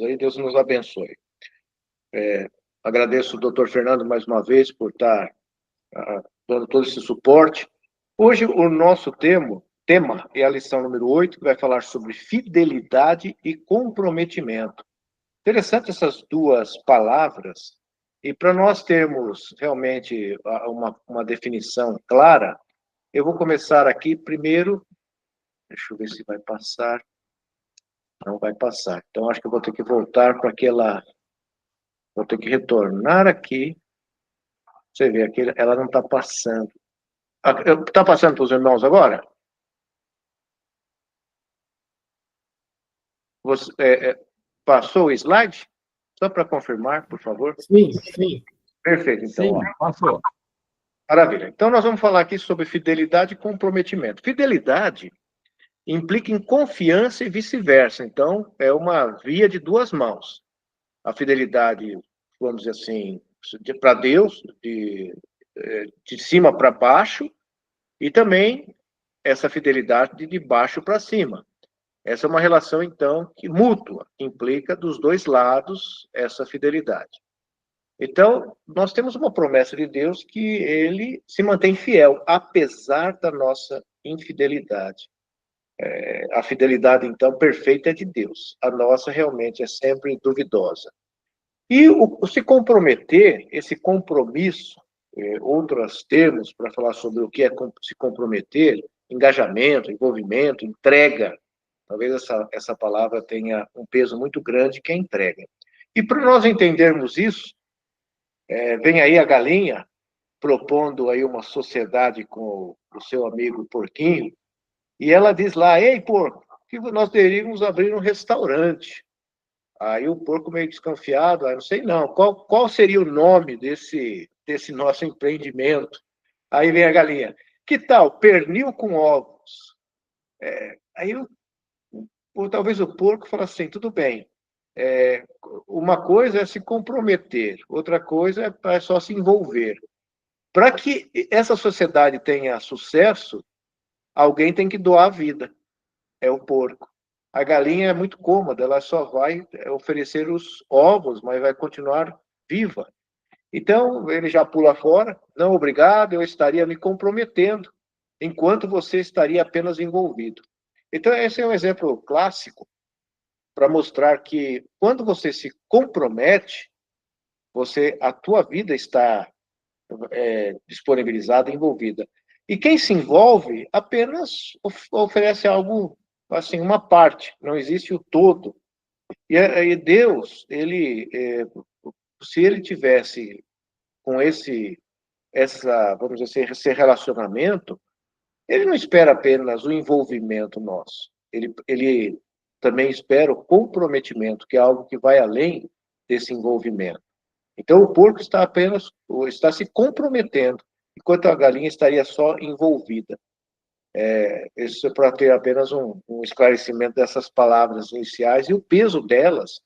aí, Deus nos abençoe. Agradeço o doutor Fernando mais uma vez por estar dando todo esse suporte. Hoje o nosso tema é a lição número 8, que vai falar sobre fidelidade e comprometimento. Interessante essas duas palavras, e para nós termos realmente uma definição clara, eu vou começar aqui primeiro, deixa eu ver se vai passar, não vai passar, então acho que eu vou ter que voltar para vou ter que retornar aqui, você vê aqui, ela não está passando. Está passando para os irmãos agora? Você, passou o slide? Só para confirmar, por favor. Sim, sim. Perfeito, então. Sim, passou. Maravilha. Então, nós vamos falar aqui sobre fidelidade e comprometimento. Fidelidade implica em confiança e vice-versa. Então, é uma via de duas mãos. A fidelidade, vamos dizer assim, para Deus, de cima para baixo, e também essa fidelidade de baixo para cima. Essa é uma relação, então, que mútua, implica dos dois lados essa fidelidade. Então, nós temos uma promessa de Deus que ele se mantém fiel, apesar da nossa infidelidade. A fidelidade, então, perfeita é de Deus. A nossa realmente é sempre duvidosa. E o se comprometer, esse compromisso, outros termos para falar sobre o que é se comprometer, engajamento, envolvimento, entrega. Talvez essa palavra tenha um peso muito grande, que é entrega. E para nós entendermos isso, vem aí a galinha propondo aí uma sociedade com o seu amigo porquinho, e ela diz lá: ei, porco, que nós deveríamos abrir um restaurante. Aí o porco meio desconfiado, não sei não, qual seria o nome desse nosso empreendimento? Aí vem a galinha: que tal pernil com ovos? Aí talvez o porco fala assim: tudo bem, uma coisa é se comprometer, outra coisa é só se envolver. Para que essa sociedade tenha sucesso, alguém tem que doar a vida, é o porco. A galinha é muito cômoda, ela só vai oferecer os ovos, mas vai continuar viva. Então, ele já pula fora: não, obrigado, eu estaria me comprometendo, enquanto você estaria apenas envolvido. Então, esse é um exemplo clássico para mostrar que quando você se compromete, a tua vida está disponibilizada, envolvida. E quem se envolve apenas oferece algo, assim, uma parte, não existe o todo. E Deus, se ele tivesse com vamos dizer, esse relacionamento, ele não espera apenas o envolvimento nosso. Ele também espera o comprometimento, que é algo que vai além desse envolvimento. Então, o porco está se comprometendo, enquanto a galinha estaria só envolvida. Isso é para ter apenas um esclarecimento dessas palavras iniciais e o peso delas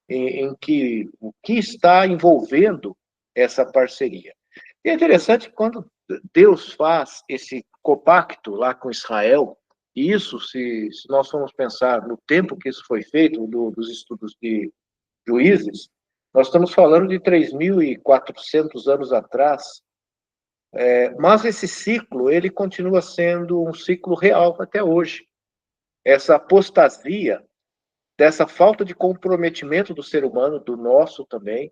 o que está envolvendo essa parceria. E é interessante que quando Deus faz esse compacto lá com Israel, e isso, se nós formos pensar no tempo que isso foi feito, dos estudos de Juízes, nós estamos falando de 3.400 anos atrás, mas esse ciclo, ele continua sendo um ciclo real até hoje. Essa apostasia, dessa falta de comprometimento do ser humano, do nosso também,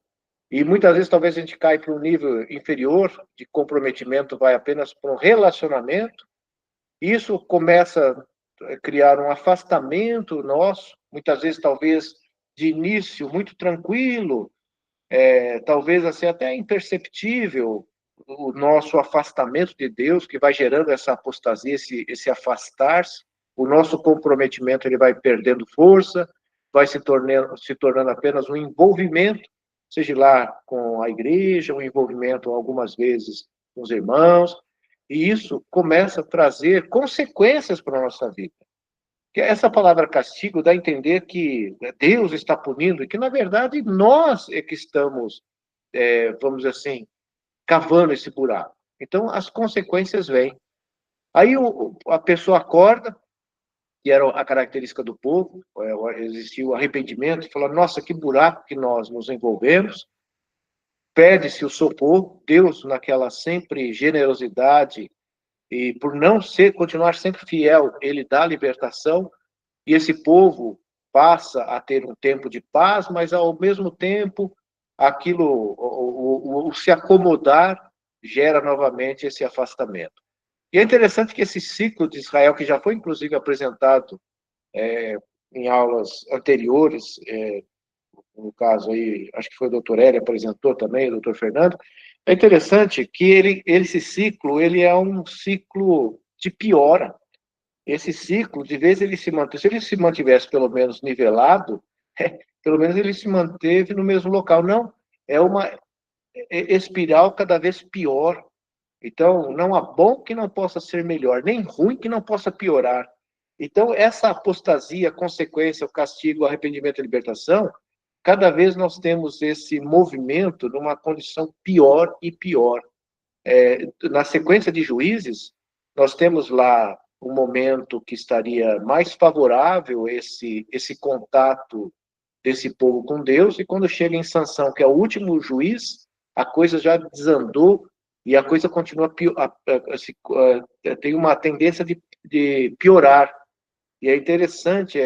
e muitas vezes talvez a gente caia para um nível inferior de comprometimento, vai apenas para um relacionamento, isso começa a criar um afastamento nosso, muitas vezes talvez de início muito tranquilo, talvez assim até imperceptível, o nosso afastamento de Deus, que vai gerando essa apostasia, esse afastar-se, o nosso comprometimento ele vai perdendo força, vai se tornando apenas um envolvimento, seja lá com a igreja, um envolvimento algumas vezes com os irmãos, e isso começa a trazer consequências para a nossa vida. Que essa palavra castigo dá a entender que Deus está punindo, e que, na verdade, nós é que estamos, vamos dizer assim, cavando esse buraco. Então, as consequências vêm. Aí a pessoa acorda, que era a característica do povo, existia o arrependimento, falou, nossa, que buraco que nós nos envolvemos, pede-se o socorro, Deus, naquela sempre generosidade, e por não continuar sempre fiel, ele dá a libertação, e esse povo passa a ter um tempo de paz, mas ao mesmo tempo, aquilo, o se acomodar, gera novamente esse afastamento. E é interessante que esse ciclo de Israel, que já foi inclusive apresentado em aulas anteriores, no caso aí, acho que foi o doutor Hélio apresentou também, o doutor Fernando, é interessante que esse ciclo, ele é um ciclo de piora. Esse ciclo, de vez ele se manteve, se ele se mantivesse pelo menos nivelado, pelo menos ele se manteve no mesmo local. Não, é uma espiral cada vez pior. Então, não há bom que não possa ser melhor, nem ruim que não possa piorar. Então, essa apostasia, consequência, o castigo, o arrependimento e a libertação, cada vez nós temos esse movimento numa condição pior e pior. Na sequência de Juízes, nós temos lá um momento que estaria mais favorável esse contato desse povo com Deus, e quando chega em Sansão, que é o último juiz, a coisa já desandou e a coisa continua tem uma tendência de piorar. E é interessante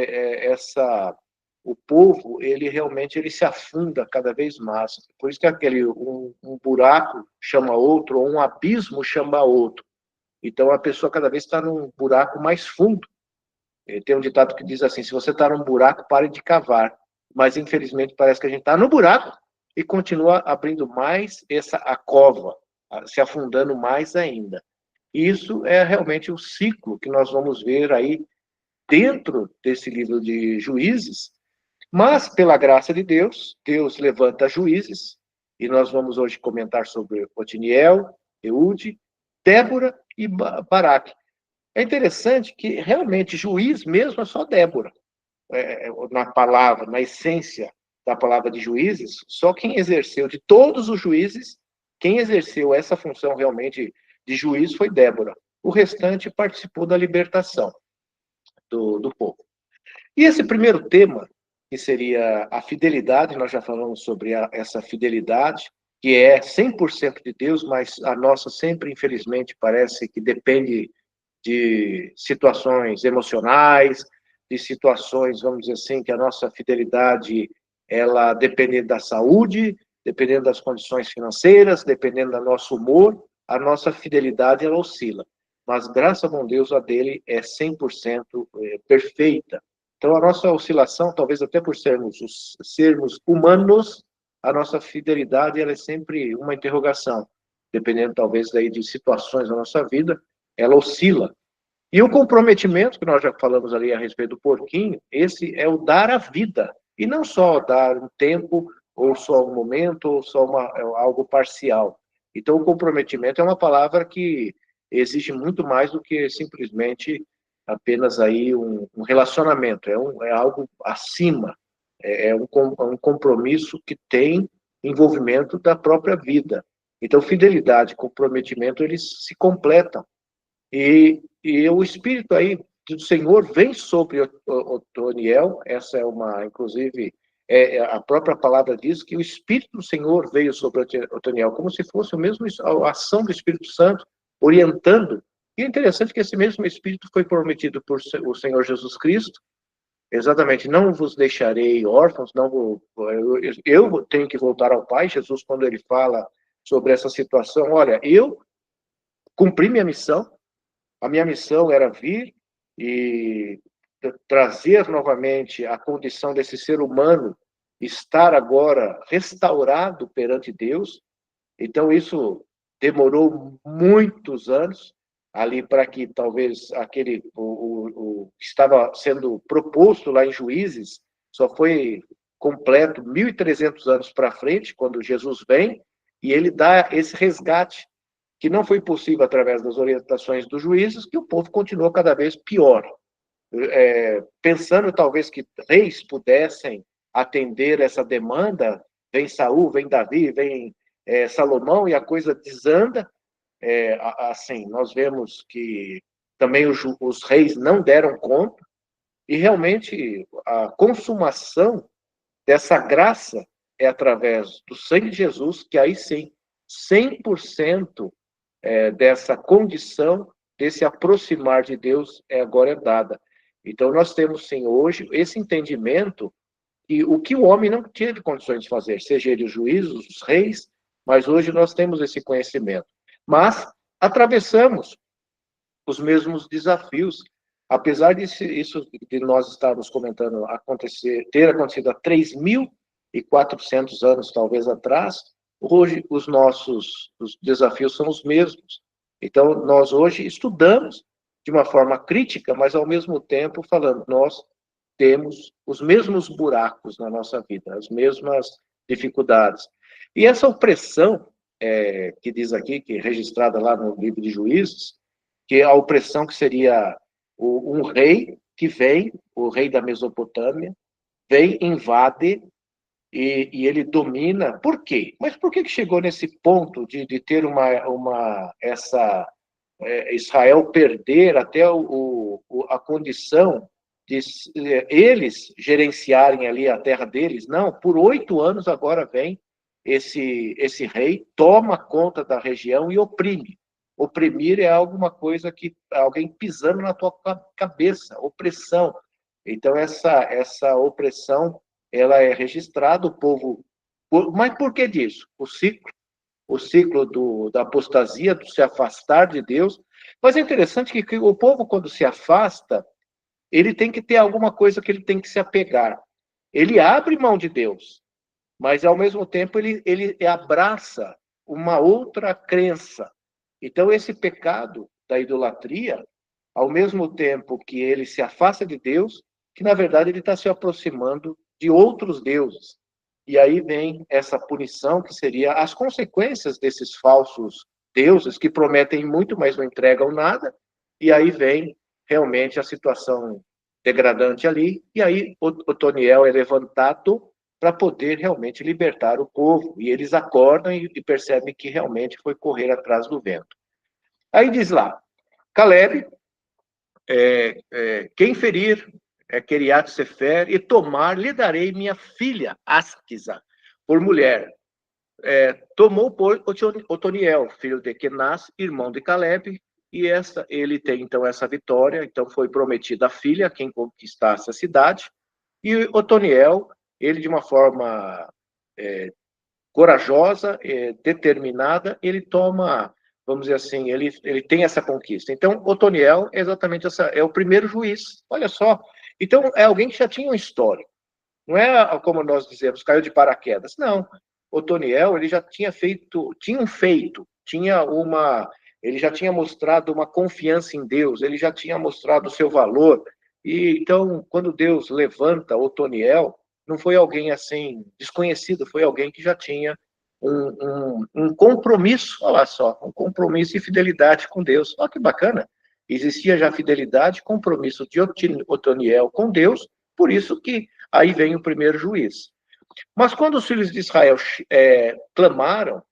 o povo, ele realmente se afunda cada vez mais. Por isso que um buraco chama outro, ou um abismo chama outro. Então a pessoa cada vez está num buraco mais fundo. Tem um ditado que diz assim: se você está num buraco, pare de cavar. Mas infelizmente parece que a gente está no buraco e continua abrindo mais a cova, se afundando mais ainda. E isso é realmente o ciclo que nós vamos ver aí dentro desse livro de Juízes, mas pela graça de Deus, Deus levanta juízes, e nós vamos hoje comentar sobre Otiniel, Eude, Débora e Baraque. É interessante que realmente juiz mesmo é só Débora. Na palavra, na essência da palavra de juízes, só quem exerceu, de todos os juízes, quem exerceu essa função realmente de juiz foi Débora. O restante participou da libertação do povo. E esse primeiro tema, que seria a fidelidade, nós já falamos sobre essa fidelidade, que é 100% de Deus, mas a nossa sempre, infelizmente, parece que depende de situações emocionais, de situações, vamos dizer assim, que a nossa fidelidade, ela dependendo da saúde, dependendo das condições financeiras, dependendo do nosso humor, a nossa fidelidade, ela oscila. Mas, graças a bom Deus, a dele é 100% perfeita. Então, a nossa oscilação, talvez até por sermos humanos, a nossa fidelidade, ela é sempre uma interrogação. Dependendo, talvez, daí de situações da nossa vida, ela oscila. E o comprometimento, que nós já falamos ali a respeito do porquinho, esse é o dar a vida. E não só dar um tempo, ou só um momento, ou só algo parcial. Então, o comprometimento é uma palavra que exige muito mais do que simplesmente apenas aí um relacionamento. É algo acima. É um compromisso que tem envolvimento da própria vida. Então, fidelidade e comprometimento, eles se completam. E o Espírito aí do Senhor vem sobre Otoniel, essa é inclusive, a própria palavra diz que o Espírito do Senhor veio sobre Otoniel, como se fosse a ação do Espírito Santo, orientando. E é interessante que esse mesmo Espírito foi prometido por o Senhor Jesus Cristo, exatamente, não vos deixarei órfãos, eu tenho que voltar ao Pai. Jesus, quando ele fala sobre essa situação, olha, eu cumpri minha missão, a minha missão era vir e trazer novamente a condição desse ser humano estar agora restaurado perante Deus. Então, isso demorou muitos anos ali para que talvez o que estava sendo proposto lá em Juízes só foi completo 1.300 anos para frente, quando Jesus vem, e ele dá esse resgate, que não foi possível através das orientações dos juízes, que o povo continuou cada vez pior. Pensando talvez que reis pudessem atender essa demanda, vem Saul, vem Davi, vem Salomão, e a coisa desanda. Assim, nós vemos que também os reis não deram conta, E realmente a consumação dessa graça é através do sangue de Jesus, que aí sim, 100% dessa condição, desse aproximar de Deus, agora é dada. Então, nós temos, sim, hoje, esse entendimento que o que o homem não teve condições de fazer, seja ele os juízes, os reis, mas hoje nós temos esse conhecimento. Mas atravessamos os mesmos desafios, apesar isso de nós estarmos comentando ter acontecido há 3.400 anos, talvez, atrás, hoje os desafios são os mesmos. Então, nós hoje estudamos de uma forma crítica, mas ao mesmo tempo falando, nós temos os mesmos buracos na nossa vida, as mesmas dificuldades. E essa opressão, que diz aqui, que é registrada lá no livro de Juízes, que é a opressão que seria um rei que vem, o rei da Mesopotâmia, vem, invade, e ele domina. Por quê? Mas por que chegou nesse ponto de ter Israel perder até a condição de eles gerenciarem ali a terra deles? Não, por 8 anos agora vem esse rei, toma conta da região e oprime. Oprimir é alguma coisa que alguém pisando na tua cabeça, opressão. Então, essa opressão, ela é registrada, o povo... Mas por que disso? O ciclo da apostasia, do se afastar de Deus. Mas é interessante que o povo, quando se afasta, ele tem que ter alguma coisa que ele tem que se apegar. Ele abre mão de Deus, mas, ao mesmo tempo, ele abraça uma outra crença. Então, esse pecado da idolatria, ao mesmo tempo que ele se afasta de Deus, que, na verdade, ele está se aproximando de outros deuses. E aí vem essa punição, que seria as consequências desses falsos deuses, que prometem muito, mas não entregam nada. E aí vem realmente a situação degradante ali. E aí Otoniel é levantado para poder realmente libertar o povo. E eles acordam e percebem que realmente foi correr atrás do vento. Aí diz lá, Caleb, quem ferir Kiriat Sefer e tomar, lhe darei minha filha Asquisa por mulher. Tomou por Otoniel, filho de Kenaz, irmão de Caleb, e ele tem então essa vitória. Então foi prometida a filha, quem conquistasse a cidade, e Otoniel, ele de uma forma corajosa, determinada, ele toma, vamos dizer assim, ele tem essa conquista. Então, Otoniel é exatamente é o primeiro juiz. Olha só. Então, é alguém que já tinha uma história. Não é como nós dizemos, caiu de paraquedas. Não. Otoniel, ele já tinha feito, ele já tinha mostrado uma confiança em Deus, ele já tinha mostrado o seu valor. E então, quando Deus levanta Otoniel, não foi alguém assim desconhecido, foi alguém que já tinha um compromisso, olha só, um compromisso e fidelidade com Deus. Olha que bacana. Existia já fidelidade, compromisso de Otoniel com Deus, por isso que aí vem o primeiro juiz. Mas quando os filhos de Israel clamaram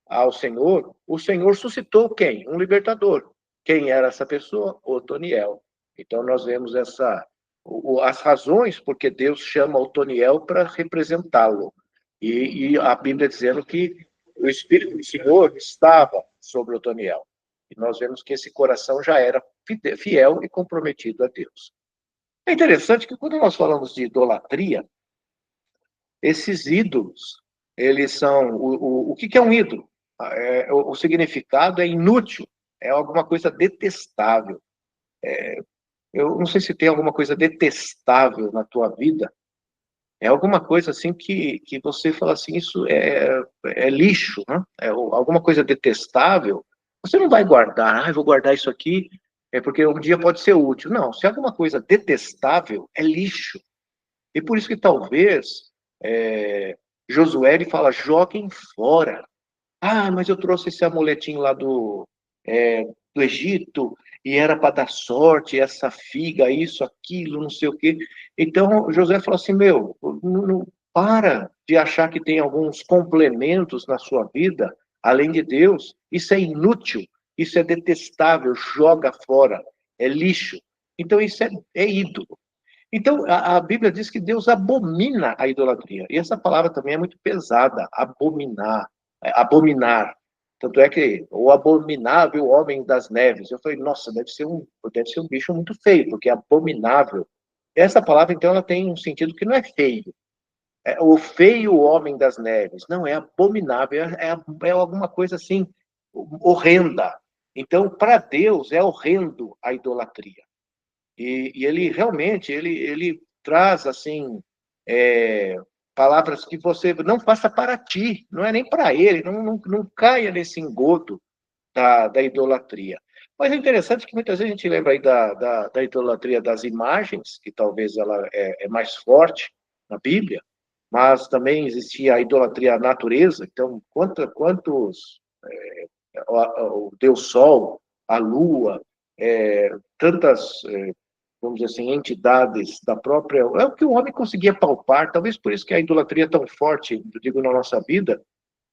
ao Senhor, o Senhor suscitou quem? Um libertador. Quem era essa pessoa? Otoniel. Então nós vemos as razões porque Deus chama Otoniel para representá-lo. E a Bíblia dizendo que o Espírito do Senhor estava sobre Otoniel. E nós vemos que esse coração já era fiel e comprometido a Deus. É interessante que quando nós falamos de idolatria, esses ídolos, eles são... O que é um ídolo? O significado é inútil, é alguma coisa detestável. Eu não sei se tem alguma coisa detestável na tua vida. É alguma coisa assim que você fala assim, isso é lixo, né? Alguma coisa detestável. Você não vai guardar, eu vou guardar isso aqui, porque um dia pode ser útil. Não, se é alguma coisa detestável, é lixo. E por isso que talvez Josué ele fala, joguem fora. Ah, mas eu trouxe esse amuletinho lá do Egito, e era para dar sorte, essa figa, isso, aquilo, não sei o quê. Então, José falou assim, não para de achar que tem alguns complementos na sua vida, além de Deus. Isso é inútil, isso é detestável, joga fora, é lixo. Então, isso é ídolo. Então, a Bíblia diz que Deus abomina a idolatria. E essa palavra também é muito pesada, abominar, abominar. Tanto é que o abominável homem das neves. Eu falei, nossa, deve ser um bicho muito feio, porque abominável. Essa palavra, então, ela tem um sentido que não é feio. É o feio homem das neves. Não, é abominável, é alguma coisa assim, horrenda. Então, para Deus, é horrendo a idolatria. E ele realmente, ele traz, assim, é, palavras que você não faça para ti, não é nem para ele, não caia nesse engodo da idolatria. Mas é interessante que muitas vezes a gente lembra aí da idolatria das imagens, que talvez ela é mais forte na Bíblia, mas também existia a idolatria à natureza. Então, quantos o Deus Sol, a Lua, tantas, vamos dizer assim, entidades da própria... É o que o homem conseguia palpar, talvez por isso que a idolatria é tão forte, eu digo, na nossa vida,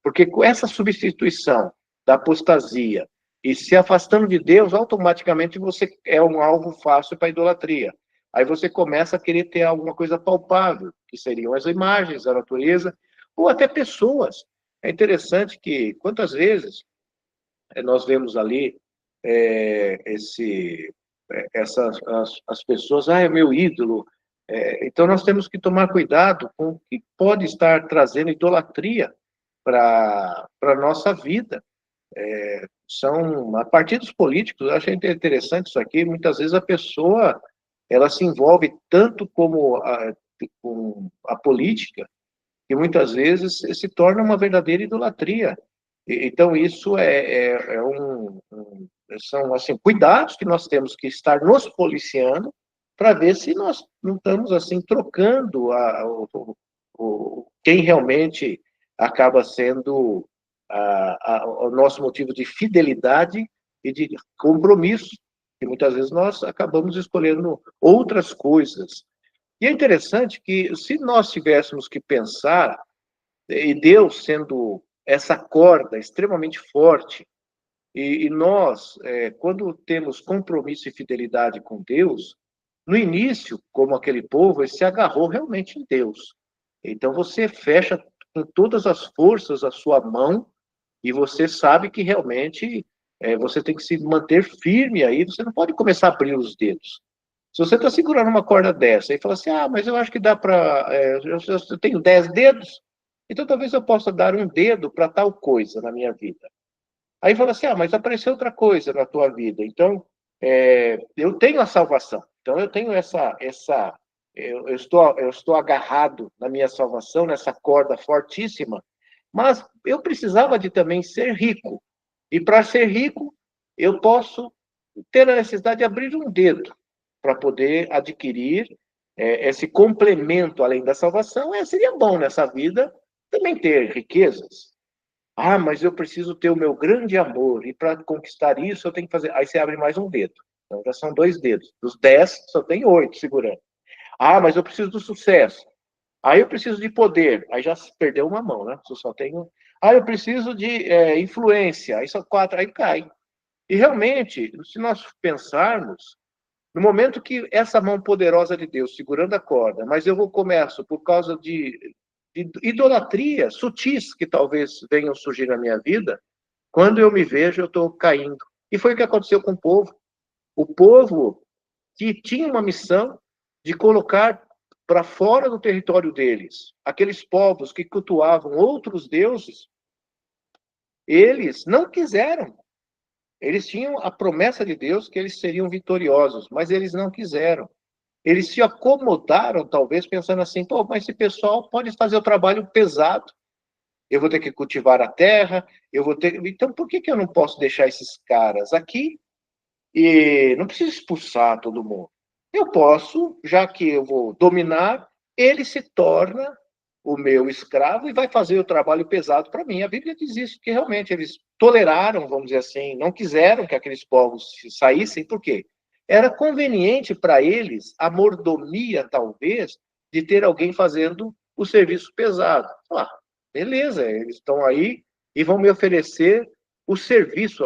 porque com essa substituição da apostasia e se afastando de Deus, automaticamente você é um alvo fácil para a idolatria. Aí você começa a querer ter alguma coisa palpável, que seriam as imagens, a natureza, ou até pessoas. É interessante que, quantas vezes nós vemos ali essas as pessoas, é meu ídolo. Então nós temos que tomar cuidado com o que pode estar trazendo idolatria para a nossa vida. São a partir dos políticos, eu achei interessante isso aqui, muitas vezes a pessoa ela se envolve tanto com a política, que muitas vezes se torna uma verdadeira idolatria. Então, isso são assim, cuidados que nós temos que estar nos policiando para ver se nós não estamos assim trocando quem realmente acaba sendo o nosso motivo de fidelidade e de compromisso, que muitas vezes nós acabamos escolhendo outras coisas. E é interessante que, se nós tivéssemos que pensar, e Deus sendo essa corda extremamente forte, e nós, quando temos compromisso e fidelidade com Deus, no início, como aquele povo, ele se agarrou realmente em Deus. Então você fecha com todas as forças a sua mão e você sabe que realmente você tem que se manter firme aí, você não pode começar a abrir os dedos. Se você está segurando uma corda dessa e fala assim, mas eu acho que dá para... eu tenho 10 dedos, então talvez eu possa dar um dedo para tal coisa na minha vida. Aí fala assim, mas apareceu outra coisa na tua vida, então eu tenho a salvação, então eu tenho eu estou agarrado na minha salvação, nessa corda fortíssima, mas eu precisava de também ser rico, e para ser rico, eu posso ter a necessidade de abrir um dedo para poder adquirir esse complemento além da salvação. Seria bom nessa vida também ter riquezas. Mas eu preciso ter o meu grande amor, e para conquistar isso eu tenho que fazer... Aí você abre mais um dedo. Então já são 2 dedos. Dos 10, só tem 8 segurando. Mas eu preciso do sucesso. Aí eu preciso de poder. Aí já se perdeu uma mão, né? Você só tem um... eu preciso de influência. Aí são 4, aí cai. E realmente, se nós pensarmos, no momento que essa mão poderosa de Deus segurando a corda, mas eu começo por causa de idolatria sutis que talvez venham surgir na minha vida, quando eu me vejo, eu estou caindo. E foi o que aconteceu com o povo. O povo que tinha uma missão de colocar para fora do território deles aqueles povos que cultuavam outros deuses, eles não quiseram. Eles tinham a promessa de Deus que eles seriam vitoriosos, mas eles não quiseram. Eles se acomodaram, talvez, pensando assim, mas esse pessoal pode fazer o trabalho pesado. Eu vou ter que cultivar a terra, eu vou ter... Então, por que eu não posso deixar esses caras aqui e não preciso expulsar todo mundo? Eu posso, já que eu vou dominar, ele se torna o meu escravo e vai fazer o trabalho pesado para mim. A Bíblia diz isso, que realmente eles toleraram, vamos dizer assim, não quiseram que aqueles povos saíssem, por quê? Era conveniente para eles a mordomia, talvez, de ter alguém fazendo o serviço pesado. Beleza, eles estão aí e vão me oferecer o serviço,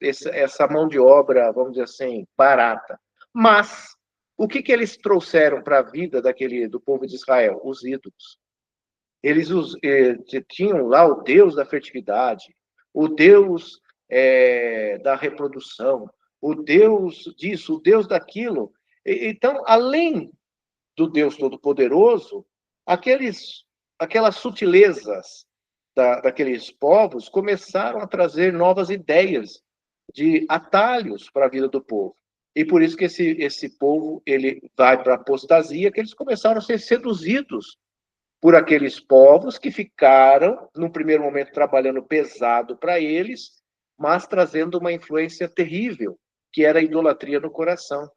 essa mão de obra, vamos dizer assim, barata. Mas o que eles trouxeram para a vida do povo de Israel? Os ídolos. Eles tinham lá o Deus da fertilidade, o Deus da reprodução, o Deus disso, o Deus daquilo. Então, além do Deus Todo-Poderoso, aquelas sutilezas daqueles povos começaram a trazer novas ideias de atalhos para a vida do povo. E por isso que esse povo ele vai para a apostasia, que eles começaram a ser seduzidos por aqueles povos que ficaram, no primeiro momento, trabalhando pesado para eles, mas trazendo uma influência terrível, que era a idolatria no coração.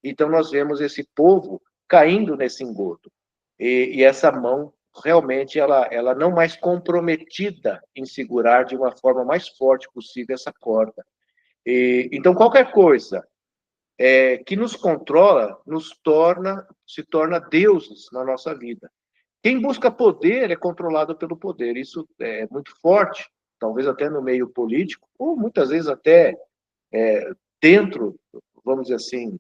Então, nós vemos esse povo caindo nesse engodo. E essa mão, realmente, ela não mais comprometida em segurar de uma forma mais forte possível essa corda. Então, qualquer coisa que nos controla, se torna deuses na nossa vida. Quem busca poder é controlado pelo poder. Isso é muito forte, talvez até no meio político, ou muitas vezes até dentro, vamos dizer assim,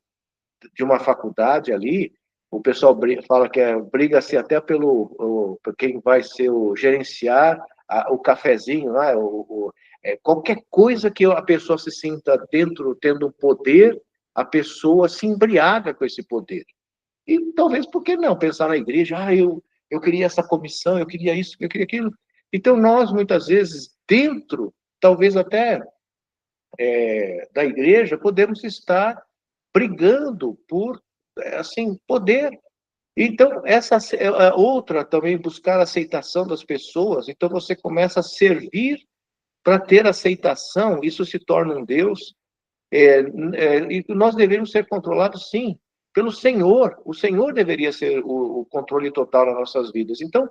de uma faculdade ali, o pessoal fala que briga-se até por quem vai ser o gerenciar o cafezinho, né? Qualquer coisa que a pessoa se sinta dentro, tendo poder, a pessoa se embriaga com esse poder. E talvez, por que não pensar na igreja? Eu queria essa comissão, eu queria isso, eu queria aquilo. Então, nós, muitas vezes, dentro, talvez até da igreja, podemos estar brigando por, assim, poder. Então, essa outra também, buscar a aceitação das pessoas. Então, você começa a servir para ter aceitação, isso se torna um Deus. E nós devemos ser controlados, sim, pelo Senhor. O Senhor deveria ser o controle total das nossas vidas. Então,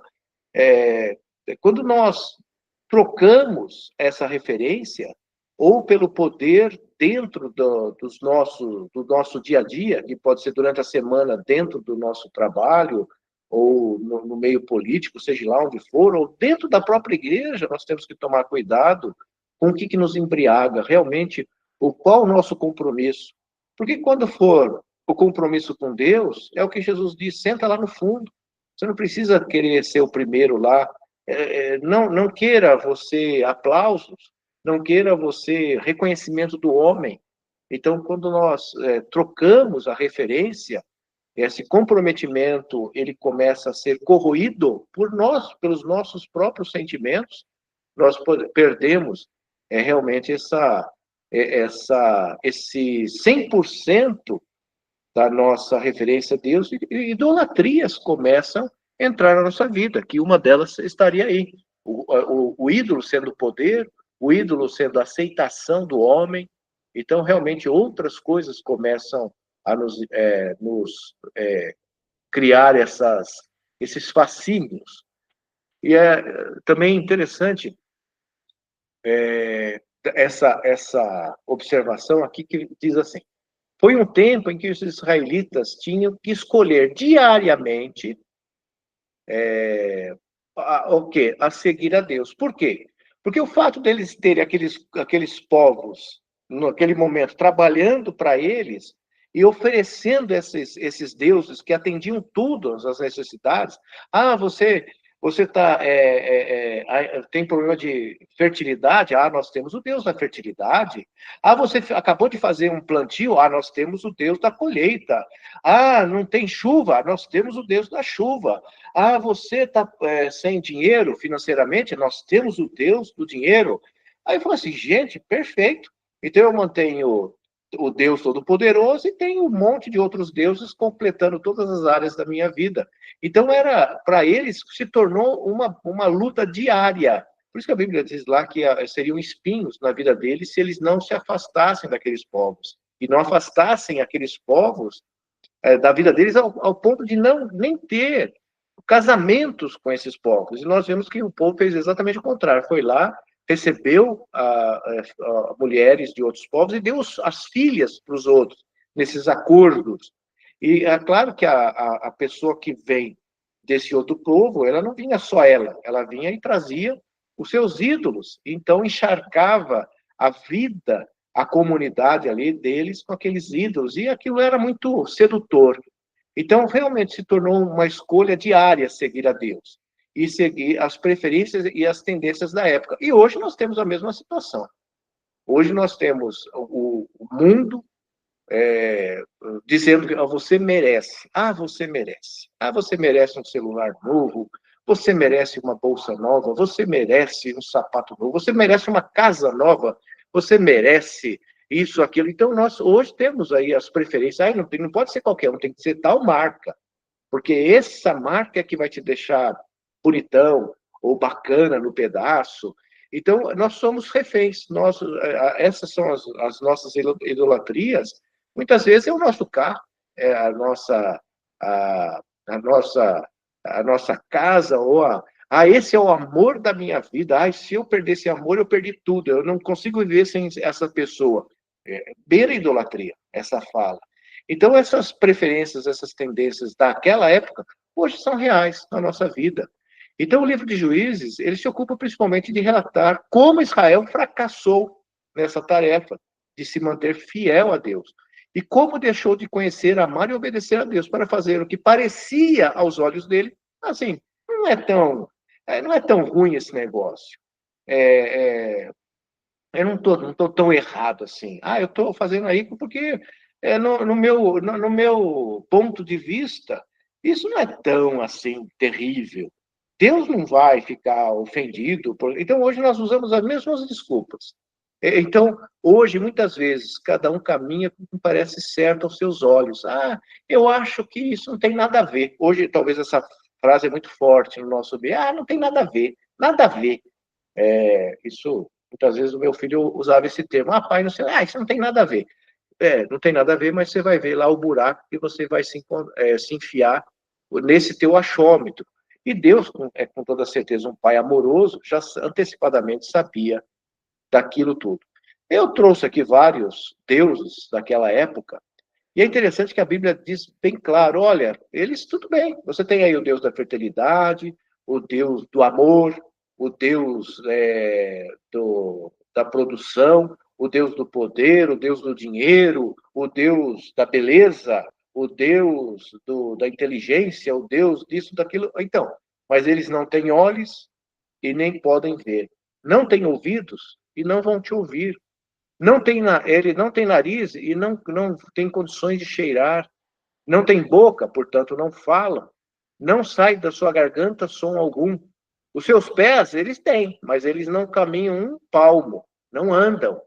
quando nós trocamos essa referência, ou pelo poder dentro do nosso dia a dia, que pode ser durante a semana dentro do nosso trabalho, ou no meio político, seja lá onde for, ou dentro da própria igreja, nós temos que tomar cuidado com o que nos embriaga, realmente, qual o nosso compromisso. Porque quando for o compromisso com Deus, é o que Jesus diz, senta lá no fundo. Você não precisa querer ser o primeiro lá. Não queira você aplausos, não queira você reconhecimento do homem. Então, quando nós trocamos a referência, esse comprometimento ele começa a ser corroído pelos nossos próprios sentimentos, nós perdemos realmente esse 100% da nossa referência a Deus, e idolatrias começam a entrar na nossa vida, que uma delas estaria aí. O ídolo sendo poder, o ídolo sendo a aceitação do homem. Então, realmente, outras coisas começam a nos criar esses fascínios. E é também interessante essa observação aqui, que diz assim: foi um tempo em que os israelitas tinham que escolher diariamente o quê? A seguir a Deus. Por quê? Porque o fato deles terem aqueles povos, naquele momento, trabalhando para eles e oferecendo esses deuses que atendiam tudo as necessidades. Você tem problema de fertilidade? Nós temos o Deus da fertilidade. Você acabou de fazer um plantio? Nós temos o Deus da colheita. Não tem chuva? Nós temos o Deus da chuva. Você está sem dinheiro financeiramente? Nós temos o Deus do dinheiro. Aí falou assim, gente, perfeito. Então eu mantenho o Deus Todo-Poderoso e tenho um monte de outros deuses completando todas as áreas da minha vida. Então para eles, se tornou uma luta diária. Por isso que a Bíblia diz lá que seriam espinhos na vida deles se eles não se afastassem daqueles povos. E não afastassem aqueles povos da vida deles ao ponto de nem ter casamentos com esses povos. E nós vemos que o povo fez exatamente o contrário. Foi lá, recebeu mulheres de outros povos e deu as filhas para os outros, nesses acordos. E é claro que a pessoa que vem desse outro povo, ela não vinha só ela vinha e trazia os seus ídolos. Então, encharcava a vida, a comunidade ali deles com aqueles ídolos, e aquilo era muito sedutor. Então, realmente se tornou uma escolha diária seguir a Deus e seguir as preferências e as tendências da época. E hoje nós temos a mesma situação. Hoje nós temos o mundo dizendo que você merece. Você merece. Você merece um celular novo, você merece uma bolsa nova, você merece um sapato novo, você merece uma casa nova, você merece isso, aquilo. Então, nós hoje temos aí as preferências. Não pode ser qualquer um, tem que ser tal marca, porque essa marca é que vai te deixar bonitão ou bacana no pedaço. Então, nós somos reféns. Essas são as nossas idolatrias. Muitas vezes é o nosso carro, é a, a nossa, a nossa casa, ou esse é o amor da minha vida. Se eu perder esse amor, eu perdi tudo. Eu não consigo viver sem essa pessoa. Beira idolatria, essa fala. Então, essas preferências, essas tendências daquela época, hoje são reais na nossa vida. Então, o livro de Juízes, ele se ocupa principalmente de relatar como Israel fracassou nessa tarefa de se manter fiel a Deus. E como deixou de conhecer, amar e obedecer a Deus para fazer o que parecia aos olhos dele, assim, não é tão ruim esse negócio. Eu não tô tão errado assim. Eu estou fazendo aí porque no meu ponto de vista, isso não é tão assim terrível. Deus não vai ficar ofendido. Então, hoje nós usamos as mesmas desculpas. Então, hoje, muitas vezes, cada um caminha com o que parece certo aos seus olhos. Eu acho que isso não tem nada a ver. Hoje, talvez essa frase é muito forte no nosso meio. Não tem nada a ver. Nada a ver. Isso, muitas vezes, o meu filho usava esse termo. Pai, não sei, isso não tem nada a ver. Não tem nada a ver, mas você vai ver lá o buraco que você vai se enfiar nesse teu achômetro. E Deus, com toda certeza, um pai amoroso, já antecipadamente sabia daquilo tudo. Eu trouxe aqui vários deuses daquela época, e é interessante que a Bíblia diz bem claro, olha, eles, tudo bem, você tem aí o Deus da fertilidade, o Deus do amor, o Deus da produção, o Deus do poder, o Deus do dinheiro, o Deus da beleza, o Deus da inteligência, o Deus disso, daquilo. Então, mas eles não têm olhos e nem podem ver. Não têm ouvidos e não vão te ouvir. Ele não tem nariz e não tem condições de cheirar. Não tem boca, portanto, não fala. Não sai da sua garganta som algum. Os seus pés, eles têm, mas eles não caminham um palmo, não andam.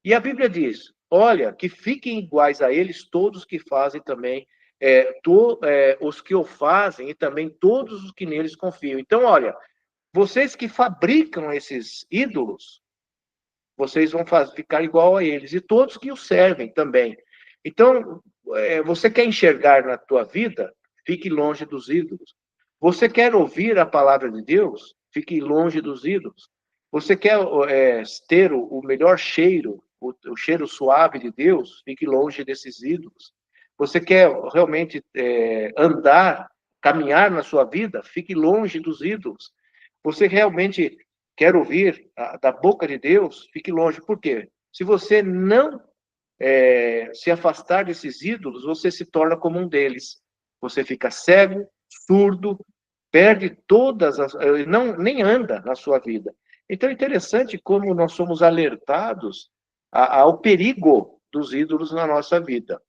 E a Bíblia diz, olha, que fiquem iguais a eles todos que fazem também, os que o fazem e também todos os que neles confiam. Então, olha, vocês que fabricam esses ídolos, vocês vão ficar igual a eles, e todos que os servem também. Então, você quer enxergar na tua vida? Fique longe dos ídolos. Você quer ouvir a palavra de Deus? Fique longe dos ídolos. Você quer ter o melhor cheiro, o cheiro suave de Deus? Fique longe desses ídolos. Você quer realmente caminhar na sua vida? Fique longe dos ídolos. Você realmente quer ouvir da boca de Deus? Fique longe. Por quê? Se você não se afastar desses ídolos, você se torna como um deles. Você fica cego, surdo, perde nem anda na sua vida. Então é interessante como nós somos alertados ao perigo dos ídolos na nossa vida.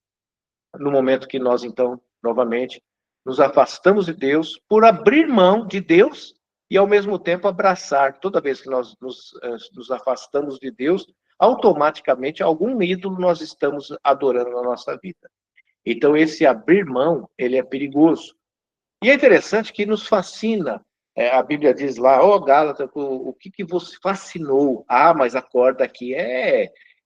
No momento que nós, então, novamente, nos afastamos de Deus por abrir mão de Deus e, ao mesmo tempo, abraçar. Toda vez que nós nos afastamos de Deus, automaticamente, algum ídolo nós estamos adorando na nossa vida. Então, esse abrir mão, ele é perigoso. E é interessante que nos fascina. A Bíblia diz lá, Gálatas, o que você fascinou? Mas a corda aqui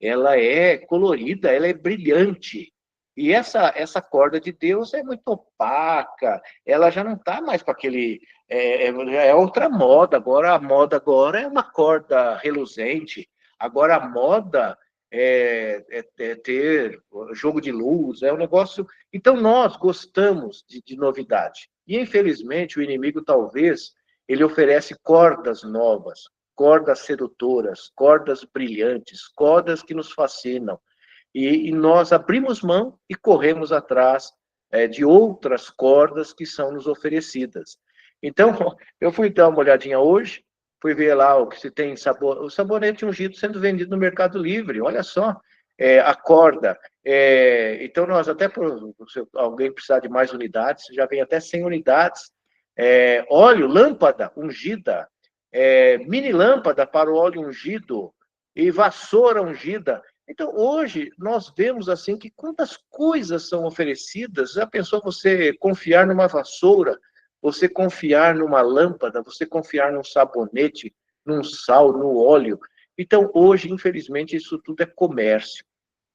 ela é colorida, ela é brilhante. E essa corda de Deus é muito opaca, ela já não está mais com aquele... É outra moda, a moda agora é uma corda reluzente, agora a moda é ter jogo de luz, é um negócio... Então, nós gostamos de novidade. E, infelizmente, o inimigo, talvez, ele oferece cordas novas, cordas sedutoras, cordas brilhantes, cordas que nos fascinam. E nós abrimos mão e corremos atrás de outras cordas que são nos oferecidas. Então, eu fui dar uma olhadinha hoje, fui ver lá o que se tem o sabonete ungido sendo vendido no Mercado Livre, olha só, a corda. Então, nós até, se alguém precisar de mais unidades, já vem até 100 unidades. Óleo, lâmpada ungida, mini lâmpada para o óleo ungido, e vassoura ungida. Então, hoje, nós vemos assim que quantas coisas são oferecidas. Já pensou você confiar numa vassoura, você confiar numa lâmpada, você confiar num sabonete, num sal, no óleo? Então, hoje, infelizmente, isso tudo é comércio.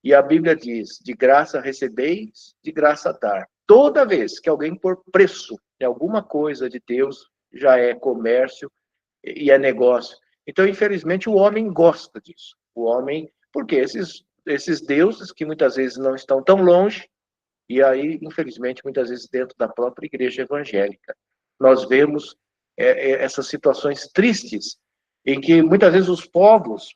E a Bíblia diz, de graça recebeis, de graça dar. Toda vez que alguém pôr preço em alguma coisa de Deus, já é comércio e é negócio. Então, infelizmente, o homem gosta disso. O homem, porque esses deuses que muitas vezes não estão tão longe, e aí, infelizmente, muitas vezes dentro da própria igreja evangélica, nós vemos essas situações tristes, em que muitas vezes os povos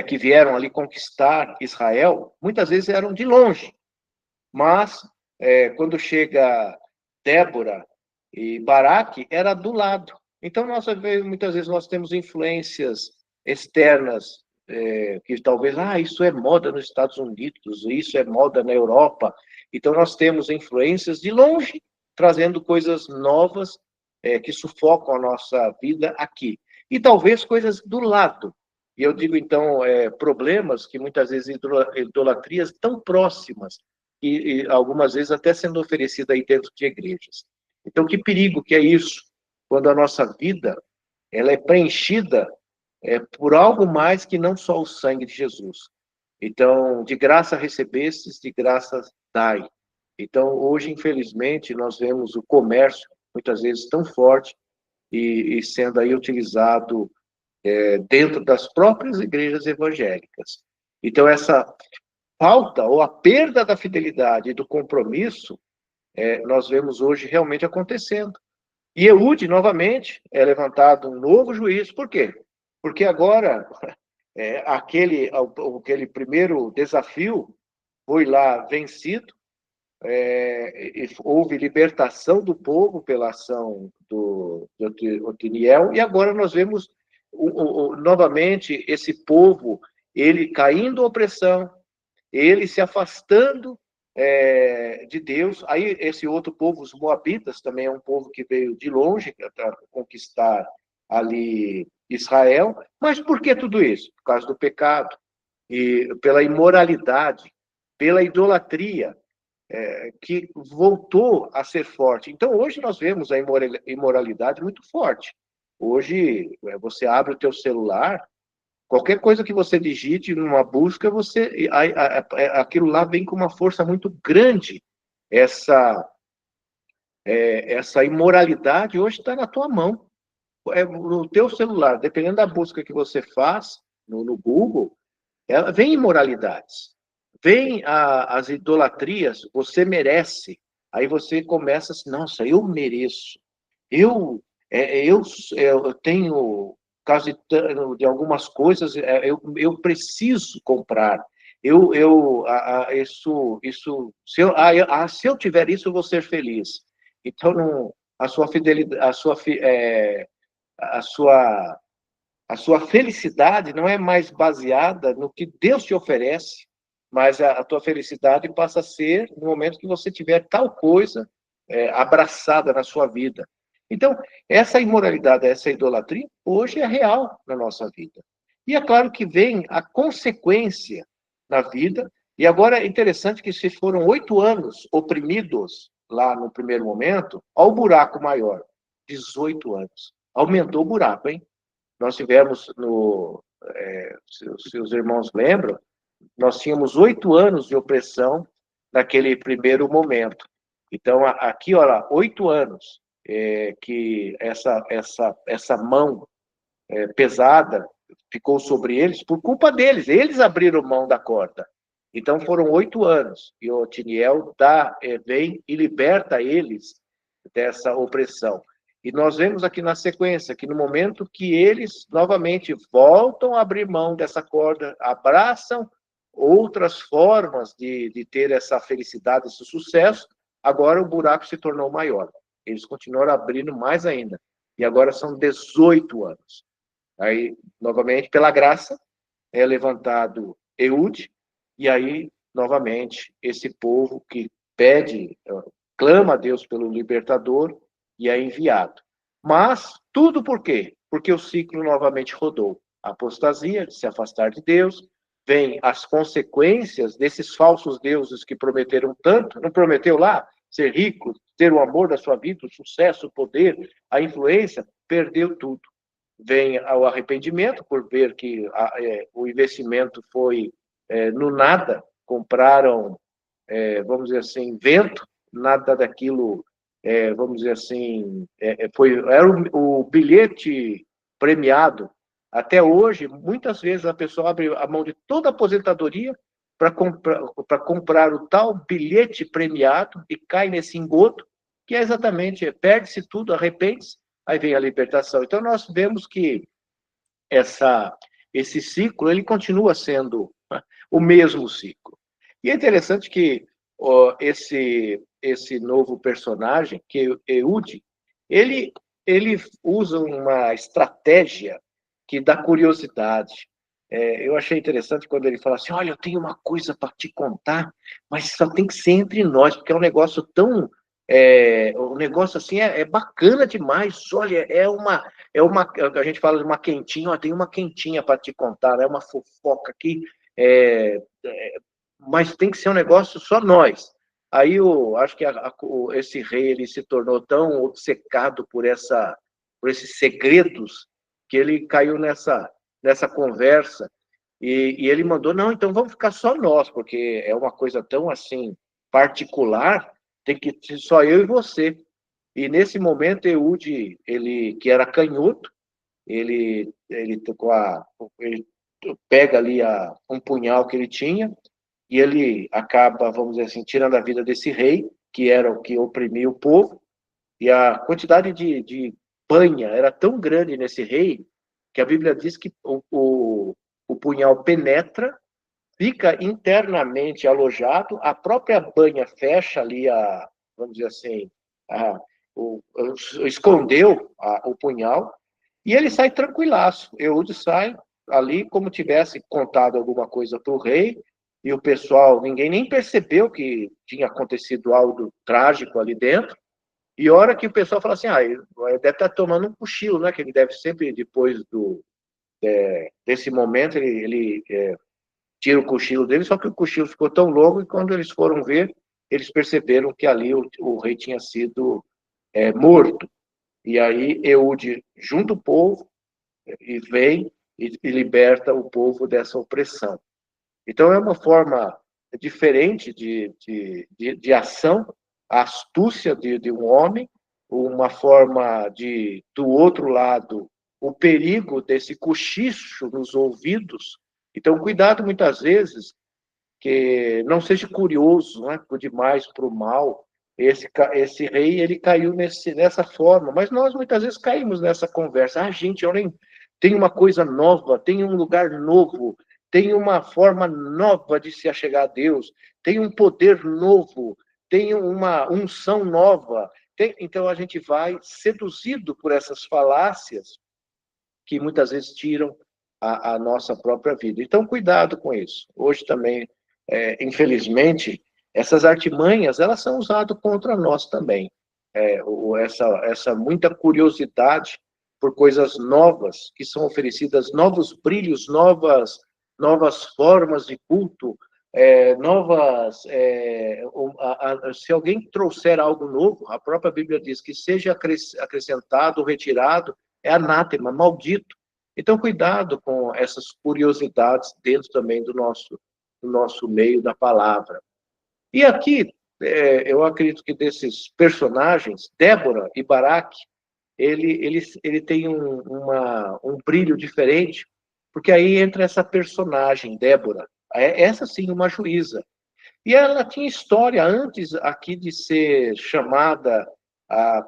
que vieram ali conquistar Israel, muitas vezes eram de longe, mas quando chega Débora e Baraque, era do lado. Então, muitas vezes nós temos influências externas, que talvez, isso é moda nos Estados Unidos, isso é moda na Europa. Então, nós temos influências de longe, trazendo coisas novas, que sufocam a nossa vida aqui. E talvez coisas do lado. E eu digo, então, problemas que muitas vezes idolatrias tão próximas, e algumas vezes até sendo oferecida aí dentro de igrejas. Então, que perigo que é isso, quando a nossa vida ela é preenchida por algo mais que não só o sangue de Jesus. Então, de graça recebestes, de graça dai. Então, hoje, infelizmente, nós vemos o comércio, muitas vezes, tão forte e sendo aí utilizado dentro das próprias igrejas evangélicas. Então, essa falta ou a perda da fidelidade e do compromisso, nós vemos hoje realmente acontecendo. E Eude, novamente, é levantado um novo juízo. Por quê? Porque agora, aquele primeiro desafio foi lá vencido, houve libertação do povo pela ação de Otiniel, e agora nós vemos novamente esse povo, ele caindo à opressão, ele se afastando de Deus. Aí esse outro povo, os moabitas, também é um povo que veio de longe para conquistar ali Israel. Mas por que tudo isso? Por causa do pecado, e pela imoralidade, pela idolatria, que voltou a ser forte. Então, hoje nós vemos a imoralidade muito forte. Hoje, você abre o teu celular, qualquer coisa que você digite numa busca, aquilo lá vem com uma força muito grande. Essa imoralidade hoje está na tua mão. No teu celular, dependendo da busca que você faz no Google, vem imoralidades, vem as idolatrias, você merece. Aí você começa assim, nossa, eu mereço. Eu tenho, caso de algumas coisas, eu preciso comprar. Se eu tiver isso, eu vou ser feliz. Então, a sua fidelidade, a sua felicidade não é mais baseada no que Deus te oferece, mas a tua felicidade passa a ser no momento que você tiver tal coisa abraçada na sua vida. Então, essa imoralidade, essa idolatria, hoje é real na nossa vida. E é claro que vem a consequência na vida, e agora é interessante que se foram 8 anos oprimidos lá no primeiro momento, olha o buraco maior, 18 anos. Aumentou o buraco, hein? Nós tivemos, se os irmãos lembram, nós tínhamos 8 anos de opressão naquele primeiro momento. Então, aqui, olha, 8 anos que essa mão pesada ficou sobre eles por culpa deles. Eles abriram mão da corda. Então, foram 8 anos. E o Otiniel vem e liberta eles dessa opressão. E nós vemos aqui na sequência que no momento que eles novamente voltam a abrir mão dessa corda, abraçam outras formas de ter essa felicidade, esse sucesso, agora o buraco se tornou maior. Eles continuaram abrindo mais ainda. E agora são 18 anos. Aí, novamente, pela graça, é levantado Eude, e aí, novamente, esse povo que pede, clama a Deus pelo libertador, e é enviado. Mas, tudo por quê? Porque o ciclo novamente rodou. A apostasia, de se afastar de Deus, vem as consequências desses falsos deuses que prometeram tanto, não prometeu lá ser rico, ter o amor da sua vida, o sucesso, o poder, a influência, perdeu tudo. Vem ao arrependimento por ver que o investimento foi no nada, compraram, vamos dizer assim, vento, nada daquilo, vamos dizer assim, era o bilhete premiado. Até hoje, muitas vezes a pessoa abre a mão de toda a aposentadoria para comprar o tal bilhete premiado e cai nesse engodo, que é exatamente, perde-se tudo, arrepende-se, aí vem a libertação. Então, nós vemos que esse ciclo, ele continua sendo o mesmo ciclo. E é interessante que esse novo personagem, que é Eude, ele usa uma estratégia que dá curiosidade. Eu achei interessante quando ele fala assim, olha, eu tenho uma coisa para te contar, mas só tem que ser entre nós, porque é um negócio tão... um negócio assim é bacana demais. Olha, a gente fala de uma quentinha, ó, tem uma quentinha para te contar, né? Uma fofoca aqui, mas tem que ser um negócio só nós. Aí eu acho que esse rei ele se tornou tão obcecado por esses segredos que ele caiu nessa conversa e ele mandou, não, então vamos ficar só nós, porque é uma coisa tão assim particular, tem que ser só eu e você. E nesse momento, Eude, ele que era canhoto, ele pega ali um punhal que ele tinha e ele acaba, vamos dizer assim, tirando a vida desse rei, que era o que oprimia o povo, e a quantidade de banha era tão grande nesse rei que a Bíblia diz que o punhal penetra, fica internamente alojado, a própria banha fecha ali vamos dizer assim, escondeu o punhal, e ele sai tranquilaço. Eude sai ali como tivesse contado alguma coisa para o rei, e o pessoal, ninguém nem percebeu que tinha acontecido algo trágico ali dentro, e a hora que o pessoal fala assim, ele deve estar tomando um cochilo, né? Que ele deve sempre, depois desse momento, ele tira o cochilo dele, só que o cochilo ficou tão longo que quando eles foram ver, eles perceberam que ali o rei tinha sido morto. E aí Eude junta o povo e vem e liberta o povo dessa opressão. Então é uma forma diferente de ação, a astúcia de um homem, uma forma do outro lado, o perigo desse cochicho nos ouvidos. Então, cuidado muitas vezes que não seja curioso, né, demais para o mal. Esse rei, ele caiu nessa forma, mas nós muitas vezes caímos nessa conversa. Gente, eu nem tenho uma coisa nova, tenho um lugar novo, tenho uma forma nova de se achegar a Deus, tenho um poder novo, tenho uma unção nova. Então a gente vai seduzido por essas falácias que muitas vezes tiram a nossa própria vida. Então, cuidado com isso. Hoje também, infelizmente, essas artimanhas, elas são usadas contra nós também. Essa muita curiosidade por coisas novas que são oferecidas, novos brilhos, novas formas de culto, se alguém trouxer algo novo, a própria Bíblia diz que seja acrescentado, retirado, é anátema, maldito. Então, cuidado com essas curiosidades dentro também do nosso meio da palavra. E aqui, eu acredito que desses personagens, Débora e Baraque, ele tem um brilho diferente, porque aí entra essa personagem, Débora, essa sim, uma juíza. E ela tinha história antes aqui de ser chamada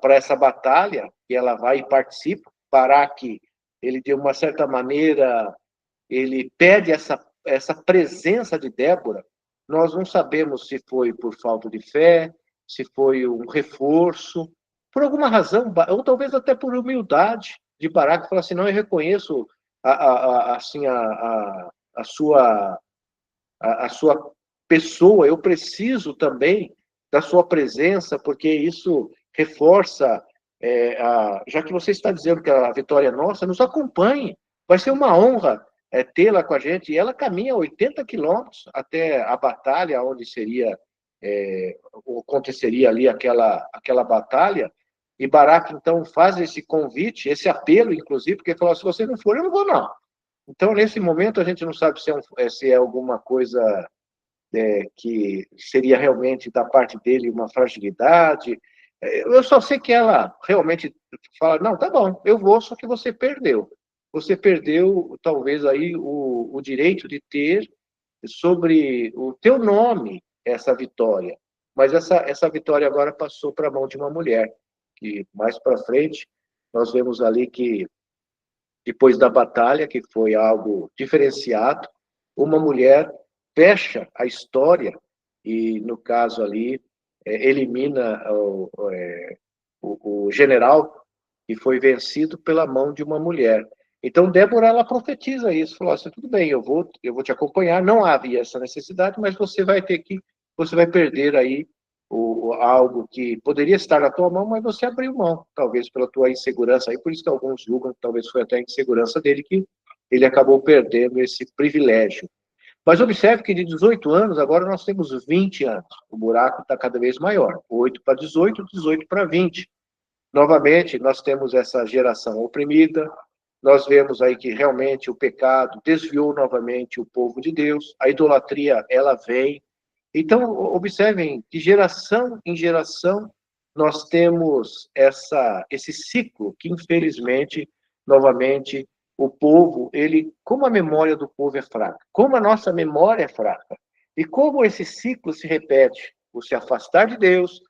para essa batalha, que ela vai e participa. Baraque, ele, de uma certa maneira, ele pede essa presença de Débora. Nós não sabemos se foi por falta de fé, se foi um reforço, por alguma razão, ou talvez até por humildade de Baraque, falar assim, não, eu reconheço assim, a sua pessoa, eu preciso também da sua presença, porque isso reforça, já que você está dizendo que a vitória é nossa, nos acompanhe, vai ser uma honra tê-la com a gente, e ela caminha 80 quilômetros até a batalha, onde aconteceria ali aquela batalha, e Baraque, então, faz esse convite, esse apelo, inclusive, porque ele falou, se você não for, eu não vou, não. Então, nesse momento, a gente não sabe se é alguma coisa que seria realmente da parte dele uma fragilidade. Eu só sei que ela realmente fala, não, tá bom, eu vou, só que você perdeu. Você perdeu, talvez, aí o direito de ter sobre o teu nome essa vitória. Mas essa vitória agora passou para a mão de uma mulher, que mais para frente nós vemos ali que depois da batalha, que foi algo diferenciado, uma mulher fecha a história e, no caso ali, elimina o general que foi vencido pela mão de uma mulher. Então, Débora, ela profetiza isso, falou assim, tudo bem, eu vou te acompanhar, não havia essa necessidade, mas você vai perder aí algo que poderia estar na tua mão, mas você abriu mão, talvez pela tua insegurança, aí por isso que alguns julgam, talvez foi até a insegurança dele que ele acabou perdendo esse privilégio. Mas observe que de 18 anos, agora nós temos 20 anos. O buraco está cada vez maior. 8 para 18, 18 para 20. Novamente, nós temos essa geração oprimida, nós vemos aí que realmente o pecado desviou novamente o povo de Deus, a idolatria, ela vem. Então, observem, de geração em geração, nós temos esse ciclo que, infelizmente, novamente, o povo, como a memória do povo é fraca, como a nossa memória é fraca, e como esse ciclo se repete, o se afastar de Deus,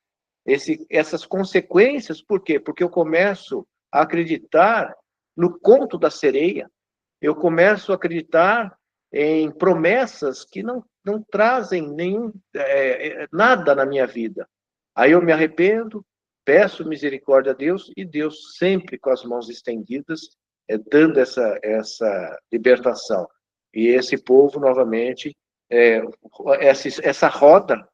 essas consequências, por quê? Porque eu começo a acreditar no conto da sereia, eu começo a acreditar em promessas que não trazem nada na minha vida. Aí eu me arrependo, peço misericórdia a Deus, e Deus sempre com as mãos estendidas, dando essa libertação. E esse povo, novamente, essa roda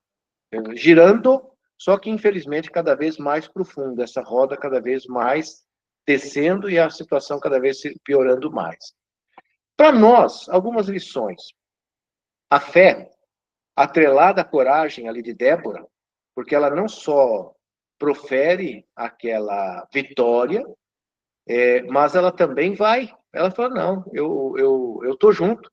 girando, só que, infelizmente, cada vez mais profunda, essa roda cada vez mais descendo e a situação cada vez se piorando mais. Para nós, algumas lições. A fé, atrelada à coragem ali de Débora, porque ela não só profere aquela vitória, mas ela também vai. Ela fala, não, eu estou junto.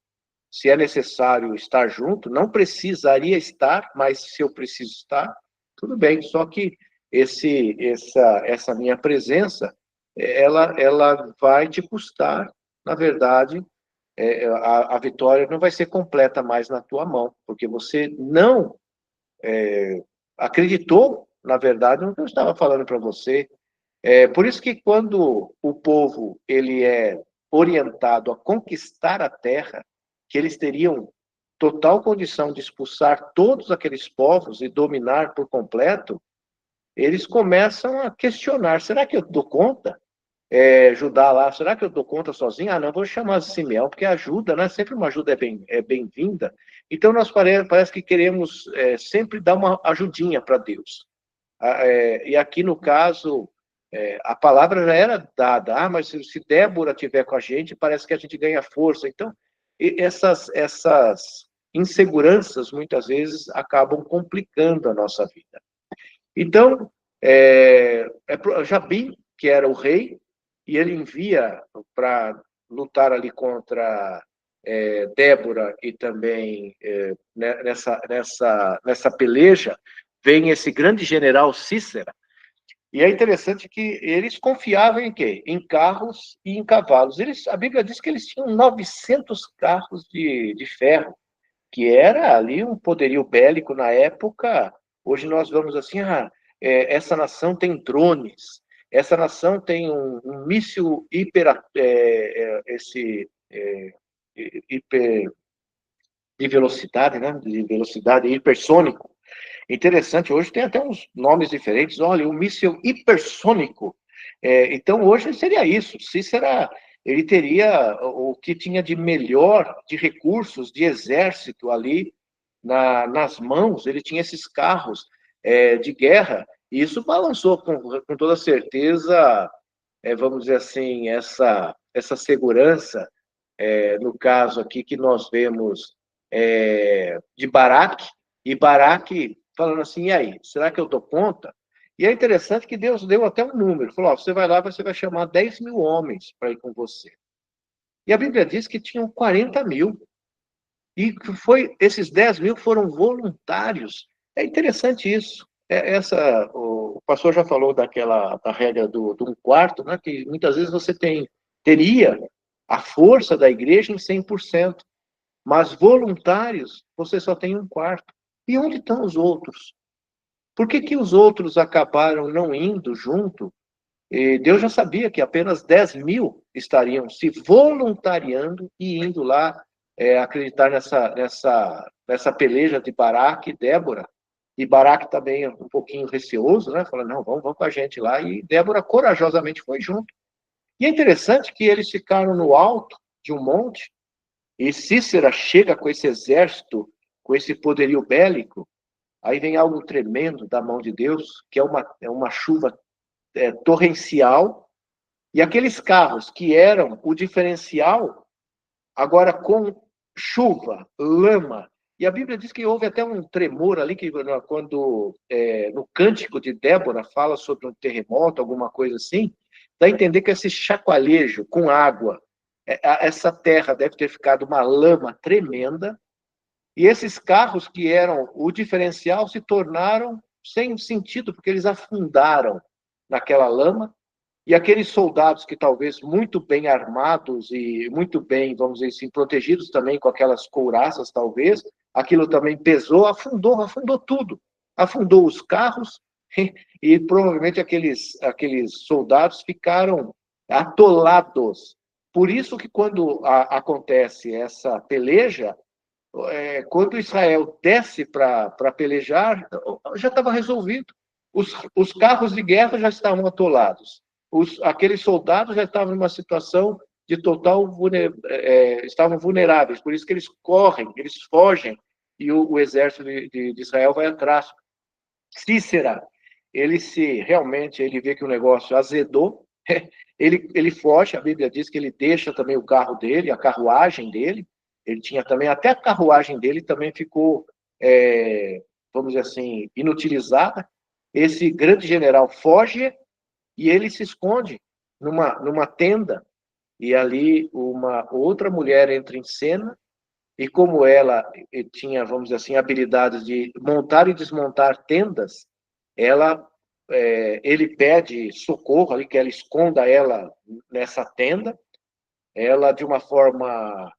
Se é necessário estar junto, não precisaria estar, mas se eu preciso estar, tudo bem. Só que essa minha presença, ela vai te custar, na verdade, a vitória não vai ser completa mais na tua mão, porque você não acreditou, na verdade, no que eu estava falando para você. Por isso que quando o povo ele é orientado a conquistar a terra, que eles teriam total condição de expulsar todos aqueles povos e dominar por completo, eles começam a questionar, será que eu dou conta? Judá lá, será que eu dou conta sozinho? Ah, não, vou chamar Simeão, porque ajuda, né? Sempre uma ajuda bem-vinda. Então, nós parece que queremos sempre dar uma ajudinha para Deus. E aqui, no caso, a palavra já era dada. Ah, mas se Débora estiver com a gente, parece que a gente ganha força. Então, essas inseguranças, muitas vezes, acabam complicando a nossa vida. Então, Jabim, que era o rei, e ele envia para lutar ali contra Débora, e também nessa peleja, vem esse grande general Cícera, e é interessante que eles confiavam em quê? Em carros e em cavalos. A Bíblia diz que eles tinham 900 carros de ferro, que era ali um poderio bélico na época. Hoje nós vamos assim, essa nação tem drones, essa nação tem um míssil hiper de velocidade, né? De velocidade hipersônico. Interessante, hoje tem até uns nomes diferentes. Olha, um míssil hipersônico. Então, hoje seria isso. Cícera, ele teria o que tinha de melhor de recursos de exército ali nas mãos. Ele tinha esses carros de guerra. E isso balançou com toda certeza, vamos dizer assim, essa segurança, no caso aqui que nós vemos de Baraque, e Baraque falando assim, e aí, será que eu dou conta? E é interessante que Deus deu até um número, falou, ó, você vai lá, você vai chamar 10 mil homens para ir com você. E a Bíblia diz que tinham 40 mil, e esses 10 mil foram voluntários. É interessante isso. O pastor já falou da regra de um quarto, né, que muitas vezes você teria a força da igreja em 100%, mas voluntários você só tem um quarto. E onde estão os outros? Por que os outros acabaram não indo junto? E Deus já sabia que apenas 10 mil estariam se voluntariando e indo lá acreditar nessa peleja de Baraque e Débora. E Baraque também um pouquinho receoso, né? Falando, não, vamos com a gente lá. E Débora corajosamente foi junto. E é interessante que eles ficaram no alto de um monte, e Cícera chega com esse exército, com esse poderio bélico, aí vem algo tremendo da mão de Deus, que é uma chuva torrencial, e aqueles carros que eram o diferencial, agora com chuva, lama, e a Bíblia diz que houve até um tremor ali, que quando no cântico de Débora fala sobre um terremoto, alguma coisa assim, dá a entender que esse chacoalhejo com água, essa terra deve ter ficado uma lama tremenda, e esses carros que eram o diferencial se tornaram sem sentido, porque eles afundaram naquela lama, e aqueles soldados que talvez muito bem armados e muito bem, vamos dizer assim, protegidos também com aquelas couraças, talvez, aquilo também pesou, afundou tudo. Afundou os carros e provavelmente aqueles soldados ficaram atolados. Por isso que quando acontece essa peleja, quando Israel desce para pelejar, já estava resolvido. Os carros de guerra já estavam atolados. Aqueles soldados já estavam numa situação de total estavam vulneráveis, por isso que eles correm, eles fogem, e o exército de Israel vai atrás. Cícera, realmente ele vê que o negócio azedou, ele foge, a Bíblia diz que ele deixa também o carro dele, a carruagem dele, ele tinha também, até a carruagem dele também ficou, vamos dizer assim, inutilizada. Esse grande general foge e ele se esconde numa tenda, e ali uma outra mulher entra em cena, e como ela tinha, vamos dizer assim, habilidades de montar e desmontar tendas, ele pede socorro ali, que ela esconda ela nessa tenda. Ela, de uma forma,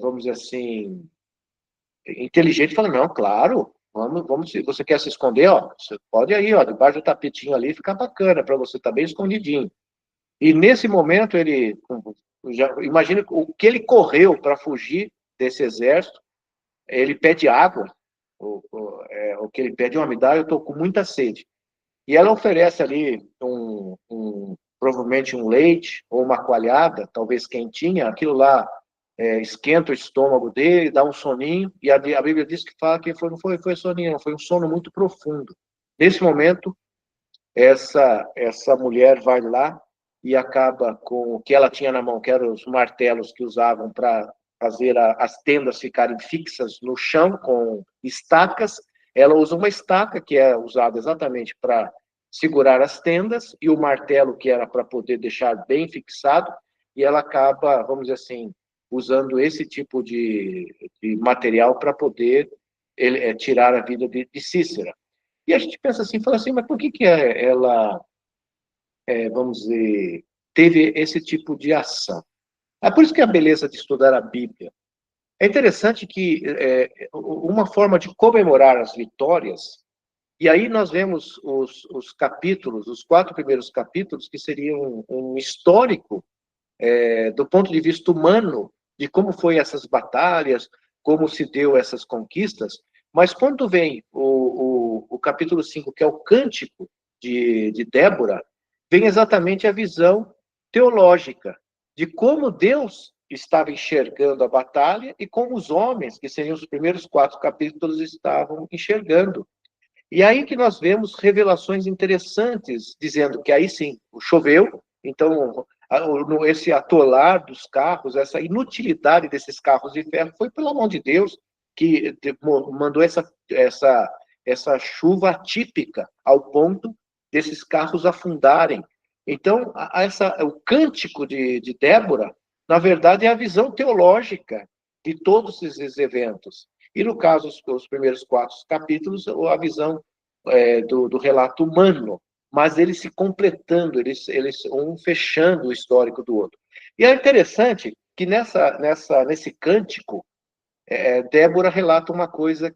vamos dizer assim, inteligente, fala, não, claro, vamos, se você quer se esconder, ó, você pode ir, ó, debaixo do tapetinho ali, fica bacana, para você estar bem escondidinho. E nesse momento, imagina o que ele correu para fugir desse exército, ele pede água, o que ele pede, me dá, eu estou com muita sede. E ela oferece ali provavelmente um leite ou uma coalhada, talvez quentinha, aquilo lá esquenta o estômago dele, dá um soninho, e a Bíblia diz que fala que não foi soninho, não, foi um sono muito profundo. Nesse momento, essa mulher vai lá e acaba com o que ela tinha na mão, que eram os martelos que usavam para fazer as tendas ficarem fixas no chão com estacas. Ela usa uma estaca que é usada exatamente para segurar as tendas, e o martelo que era para poder deixar bem fixado, e ela acaba, vamos dizer assim, usando esse tipo de material para poder tirar a vida de Cícera. E a gente pensa assim, fala assim, mas por que ela, vamos dizer, teve esse tipo de ação? É por isso que a beleza de estudar a Bíblia. É interessante que uma forma de comemorar as vitórias E aí nós vemos os capítulos, os 4 primeiros capítulos, que seriam um histórico do ponto de vista humano, de como foi essas batalhas, como se deu essas conquistas, mas quando vem o capítulo 5, que é o cântico de Débora, vem exatamente a visão teológica de como Deus estava enxergando a batalha e como os homens, que seriam os primeiros 4 capítulos, estavam enxergando. E aí que nós vemos revelações interessantes, dizendo que aí sim, choveu, então esse atolar dos carros, essa inutilidade desses carros de ferro, foi pela mão de Deus que mandou essa chuva atípica, ao ponto desses carros afundarem. Então, o cântico de Débora, na verdade, é a visão teológica de todos esses eventos. E, no caso, os primeiros 4 capítulos, a visão do relato humano, mas eles se completando, eles um fechando o histórico do outro. E é interessante que nesse cântico, Débora relata uma coisa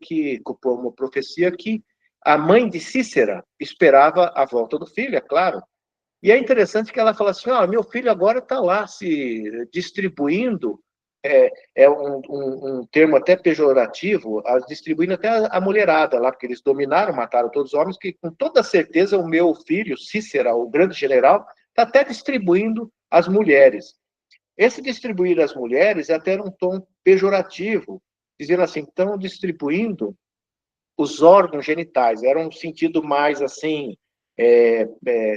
uma profecia, que a mãe de Cícera esperava a volta do filho, é claro. E é interessante que ela fala assim: meu filho agora está lá se distribuindo, um termo até pejorativo, distribuindo até a mulherada lá, porque eles dominaram, mataram todos os homens, que com toda certeza o meu filho, Cícera, o grande general, está até distribuindo as mulheres. Esse distribuir as mulheres é até um tom pejorativo, dizendo assim, estão distribuindo os órgãos genitais, era um sentido mais assim,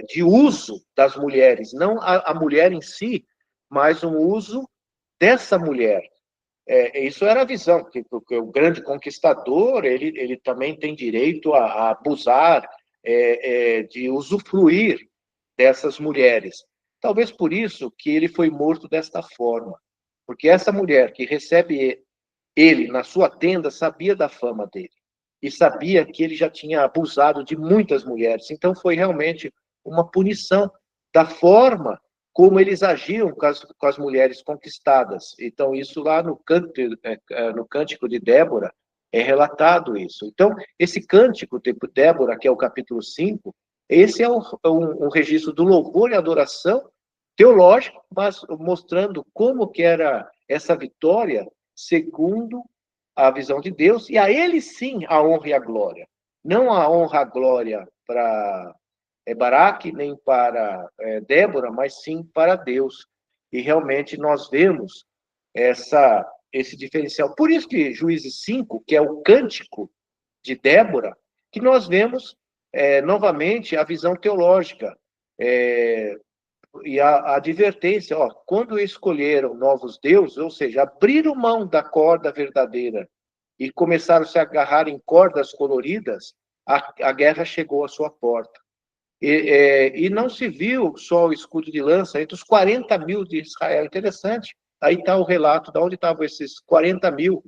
de uso das mulheres, não a mulher em si, mas um uso dessa mulher. Isso era a visão, porque o grande conquistador, ele também tem direito a abusar, de usufruir dessas mulheres. Talvez por isso que ele foi morto desta forma, porque essa mulher que recebe ele na sua tenda sabia da fama dele e sabia que ele já tinha abusado de muitas mulheres. Então foi realmente uma punição da forma como eles agiam com as mulheres conquistadas. Então isso lá no Cântico de Débora é relatado isso. Então esse Cântico de Débora, que é o capítulo 5, esse é um registro do louvor e adoração teológico, mas mostrando como que era essa vitória segundo a visão de Deus, e a ele sim a honra e a glória. Não a honra e a glória para Baraque, nem para Débora, mas sim para Deus. E realmente nós vemos esse diferencial. Por isso que Juízes 5, que é o cântico de Débora, que nós vemos novamente a visão teológica, e a advertência, quando escolheram novos deuses, ou seja, abriram mão da corda verdadeira e começaram a se agarrar em cordas coloridas, a guerra chegou à sua porta. E não se viu só o escudo de lança entre os 40 mil de Israel. Interessante. Aí está o relato de onde estavam esses 40 mil,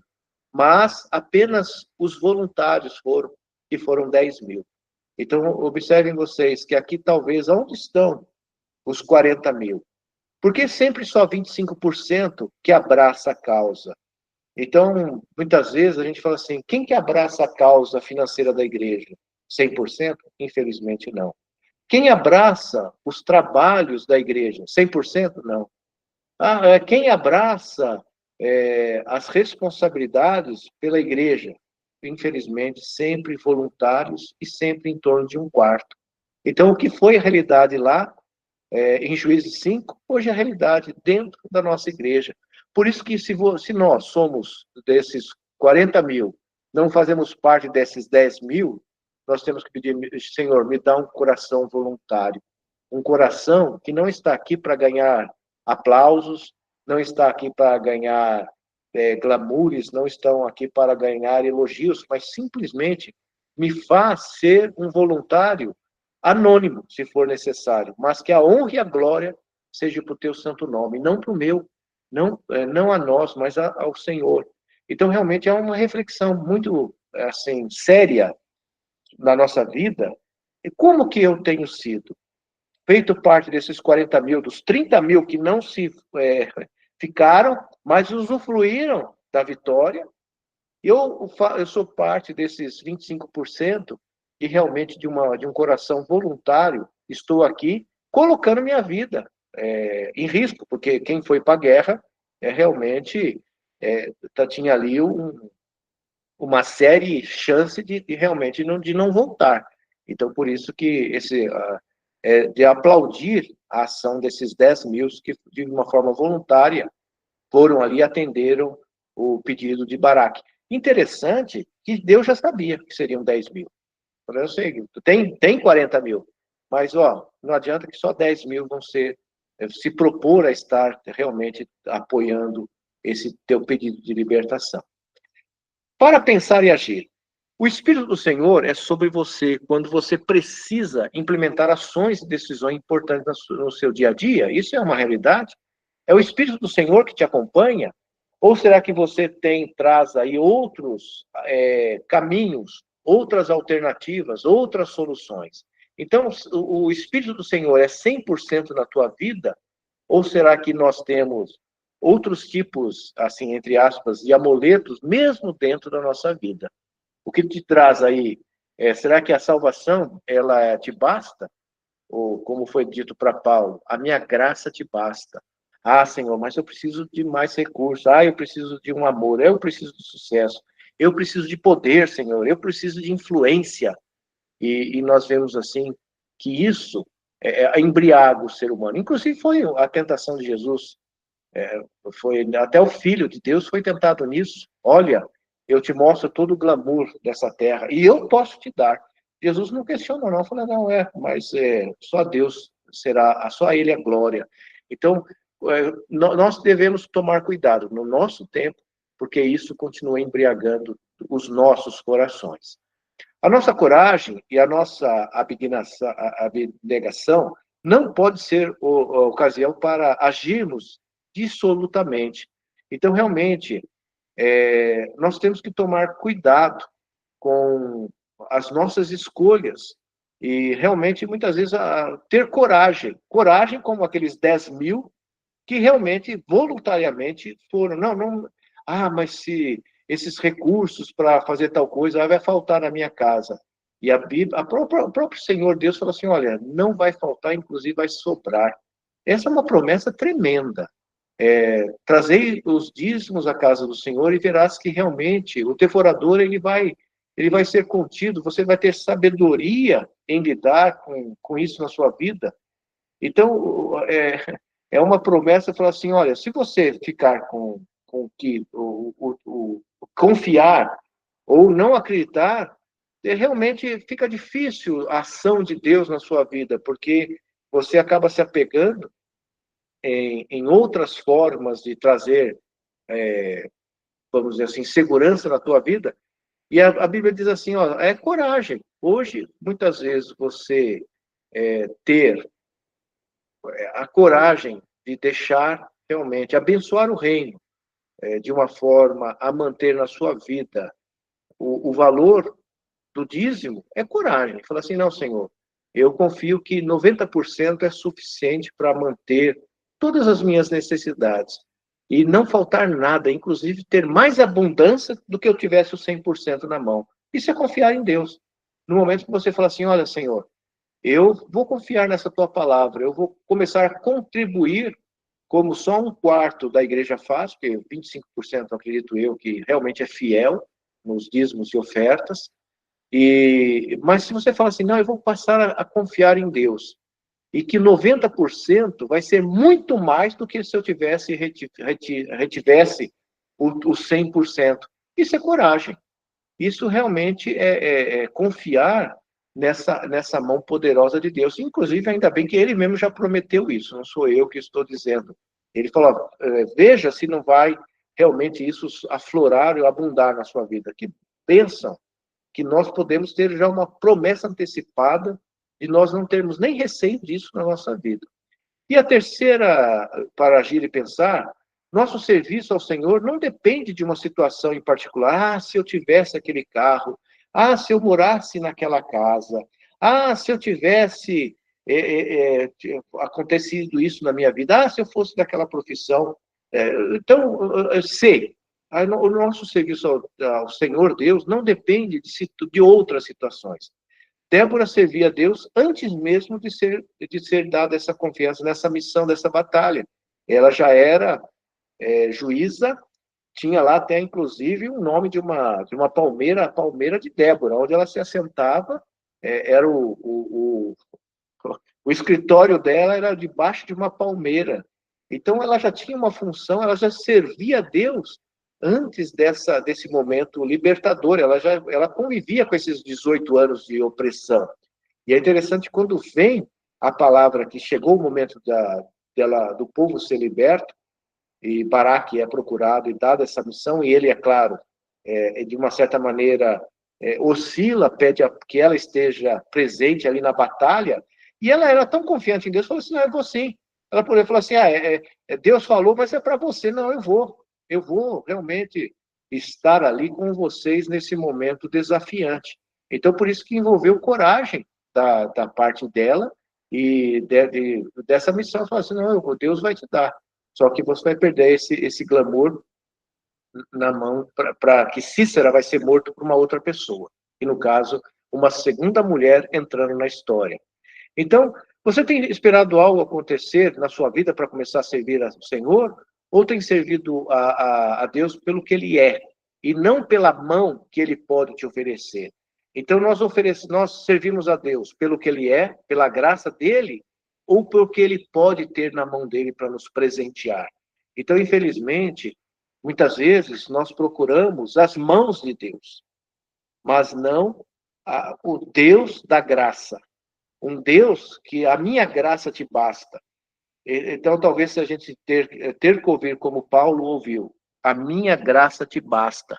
mas apenas os voluntários que foram 10 mil. Então, observem vocês que aqui talvez, onde estão os 40 mil? Porque sempre só 25% que abraça a causa. Então, muitas vezes a gente fala assim, quem que abraça a causa financeira da igreja? 100%? Infelizmente não. Quem abraça os trabalhos da igreja? 100%? Não. Quem abraça as responsabilidades pela igreja? Infelizmente, sempre voluntários e sempre em torno de um quarto. Então, o que foi a realidade lá, em Juízes 5, hoje é a realidade dentro da nossa igreja. Por isso que se nós somos desses 40 mil, não fazemos parte desses 10 mil, nós temos que pedir, Senhor, me dá um coração voluntário. Um coração que não está aqui para ganhar aplausos, não está aqui para ganhar glamoures, não estão aqui para ganhar elogios, mas simplesmente me faz ser um voluntário anônimo, se for necessário, mas que a honra e a glória seja para o teu santo nome, não para o meu, não a nós, mas ao Senhor. Então, realmente, é uma reflexão muito assim séria na nossa vida. E como que eu tenho sido? Feito parte desses 40 mil, dos 30 mil que não se ficaram, mas usufruíram da vitória. Eu sou parte desses 25% que realmente de um coração voluntário estou aqui colocando minha vida em risco, porque quem foi para a guerra realmente tinha ali uma séria chance de realmente de não voltar. Então, por isso que de aplaudir a ação desses 10 mil que, de uma forma voluntária, foram ali e atenderam o pedido de Baraque. Interessante que Deus já sabia que seriam 10 mil. Eu sei, tem 40 mil, mas não adianta que só 10 mil vão se propor a estar realmente apoiando esse teu pedido de libertação. Para pensar e agir. O Espírito do Senhor é sobre você quando você precisa implementar ações e decisões importantes no seu dia a dia. Isso é uma realidade? É o Espírito do Senhor que te acompanha? Ou será que você traz aí outros caminhos, outras alternativas, outras soluções? Então, o Espírito do Senhor é 100% na tua vida? Ou será que nós temos outros tipos, assim, entre aspas, de amuletos, mesmo dentro da nossa vida? O que te traz aí? Será que a salvação, ela te basta? Ou, como foi dito para Paulo, a minha graça te basta. Ah, Senhor, mas eu preciso de mais recursos. Ah, eu preciso de um amor. Eu preciso de sucesso. Eu preciso de poder, Senhor. Eu preciso de influência. E nós vemos, assim, que isso embriaga o ser humano. Inclusive, foi a tentação de Jesus. Até o Filho de Deus foi tentado nisso. Olha, eu te mostro todo o glamour dessa terra. E eu posso te dar. Jesus não questionou, não. Falou, não, mas só Deus será, só a Ele a glória. Então, nós devemos tomar cuidado no nosso tempo, porque isso continua embriagando os nossos corações. A nossa coragem e a nossa abnegação não pode ser a ocasião para agirmos dissolutamente. Então, realmente, nós temos que tomar cuidado com as nossas escolhas e realmente, muitas vezes, ter coragem. Coragem como aqueles 10 mil que realmente, voluntariamente, foram. Não, mas se esses recursos para fazer tal coisa vai faltar na minha casa. E a Bíblia, o próprio Senhor Deus falou assim, olha, não vai faltar, inclusive vai sobrar. Essa é uma promessa tremenda. Trazei os dízimos à casa do Senhor e verás que realmente o devorador ele vai ser contido, você vai ter sabedoria em lidar com isso na sua vida. Então, é uma promessa, falar assim, olha, se você ficar com que confiar ou não acreditar, realmente fica difícil a ação de Deus na sua vida, porque você acaba se apegando em outras formas de trazer, vamos dizer assim, segurança na tua vida. E a Bíblia diz assim, ó, é coragem. Hoje, muitas vezes, você ter a coragem de deixar realmente abençoar o reino de uma forma a manter na sua vida o valor do dízimo, é coragem. Fala assim, não, Senhor, eu confio que 90% é suficiente para manter todas as minhas necessidades e não faltar nada, inclusive ter mais abundância do que eu tivesse o 100% na mão. Isso é confiar em Deus. No momento que você fala assim, olha, Senhor, eu vou confiar nessa tua palavra, eu vou começar a contribuir como só um quarto da igreja faz, porque 25% acredito eu que realmente é fiel nos dízimos e ofertas, mas se você fala assim, não, eu vou passar a confiar em Deus, e que 90% vai ser muito mais do que se eu retivesse o 100%. Isso é coragem. Isso realmente é confiar nessa mão poderosa de Deus. Inclusive, ainda bem que ele mesmo já prometeu isso, não sou eu que estou dizendo. Ele falou, veja se não vai realmente isso aflorar e abundar na sua vida. Que bênção que nós podemos ter já uma promessa antecipada de nós não termos nem receio disso na nossa vida. E a terceira, para agir e pensar, nosso serviço ao Senhor não depende de uma situação em particular. Ah, se eu tivesse aquele carro. Ah, se eu morasse naquela casa. Ah, se eu tivesse acontecido isso na minha vida. Ah, se eu fosse daquela profissão. Então, eu sei. O nosso serviço ao Senhor Deus não depende de outras situações. Débora servia a Deus antes mesmo de ser dada essa confiança nessa missão, dessa batalha. Ela já era juíza, tinha lá até, inclusive, o nome de uma palmeira, a palmeira de Débora, onde ela se assentava, era o escritório dela era debaixo de uma palmeira. Então, ela já tinha uma função, ela já servia a Deus antes desse momento libertador. Ela convivia com esses 18 anos de opressão. E é interessante quando vem a palavra que chegou o momento do povo ser liberto, e Baraque é procurado e dada essa missão, e ele, é claro, de uma certa maneira, oscila, pede que ela esteja presente ali na batalha, e ela era tão confiante em Deus, falou assim, não, eu vou sim. Ela poderia falar assim, Deus falou, mas é para você. Não, eu vou realmente estar ali com vocês nesse momento desafiante. Então, por isso que envolveu coragem da parte dela, e dessa missão, ela falou assim, não, Deus vai te dar. Só que você vai perder esse glamour na mão para que Cícera vai ser morto por uma outra pessoa. E, no caso, uma segunda mulher entrando na história. Então, você tem esperado algo acontecer na sua vida para começar a servir ao Senhor? Ou tem servido a Deus pelo que Ele é? E não pela mão que Ele pode te oferecer. Então, nós servimos a Deus pelo que Ele é, pela graça dEle, ou pelo que Ele pode ter na mão dEle para nos presentear. Então, infelizmente, muitas vezes nós procuramos as mãos de Deus, mas não o Deus da graça. Um Deus que a minha graça te basta. Então, talvez se a gente ter que ouvir como Paulo ouviu, a minha graça te basta.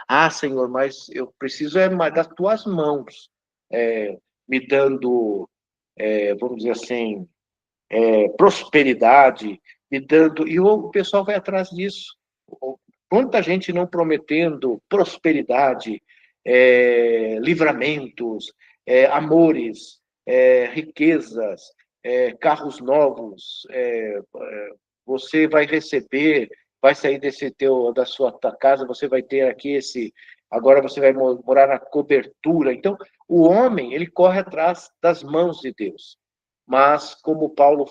Ah, Senhor, mas eu preciso mais das tuas mãos, me dando, vamos dizer assim, prosperidade, me dando... E o pessoal vai atrás disso. Quanta gente não prometendo prosperidade, livramentos, amores, riquezas, carros novos, você vai receber, vai sair da sua casa, você vai ter aqui agora você vai morar na cobertura. Então, o homem, ele corre atrás das mãos de Deus. Mas, como Paulo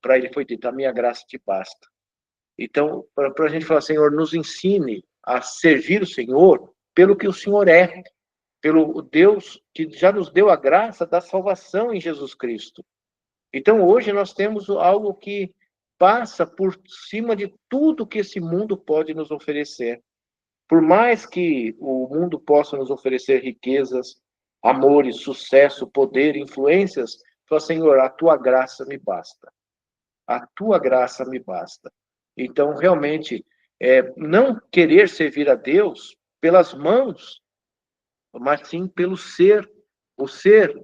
para ele foi dito, a minha graça te basta. Então, para a gente falar, Senhor, nos ensine a servir o Senhor pelo que o Senhor é, pelo Deus que já nos deu a graça da salvação em Jesus Cristo. Então, hoje nós temos algo que passa por cima de tudo que esse mundo pode nos oferecer. Por mais que o mundo possa nos oferecer riquezas, amores, sucesso, poder, influências, fala, Senhor, a tua graça me basta. A tua graça me basta. Então, realmente, não querer servir a Deus pelas mãos, mas sim pelo ser, o ser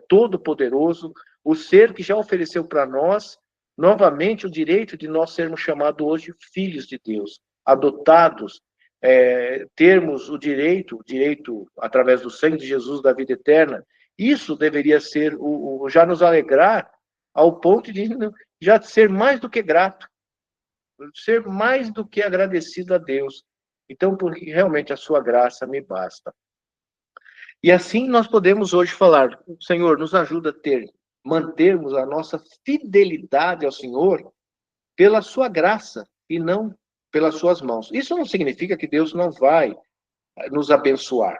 todo-poderoso, o ser que já ofereceu para nós, novamente, o direito de nós sermos chamados hoje filhos de Deus, adotados, termos o direito, através do sangue de Jesus, da vida eterna. Isso deveria ser, já nos alegrar, ao ponto de já ser mais do que grato, ser mais do que agradecido a Deus. Então, porque realmente a sua graça me basta. E assim nós podemos hoje falar, Senhor, nos ajuda a mantermos a nossa fidelidade ao Senhor pela sua graça e não pelas suas mãos. Isso não significa que Deus não vai nos abençoar,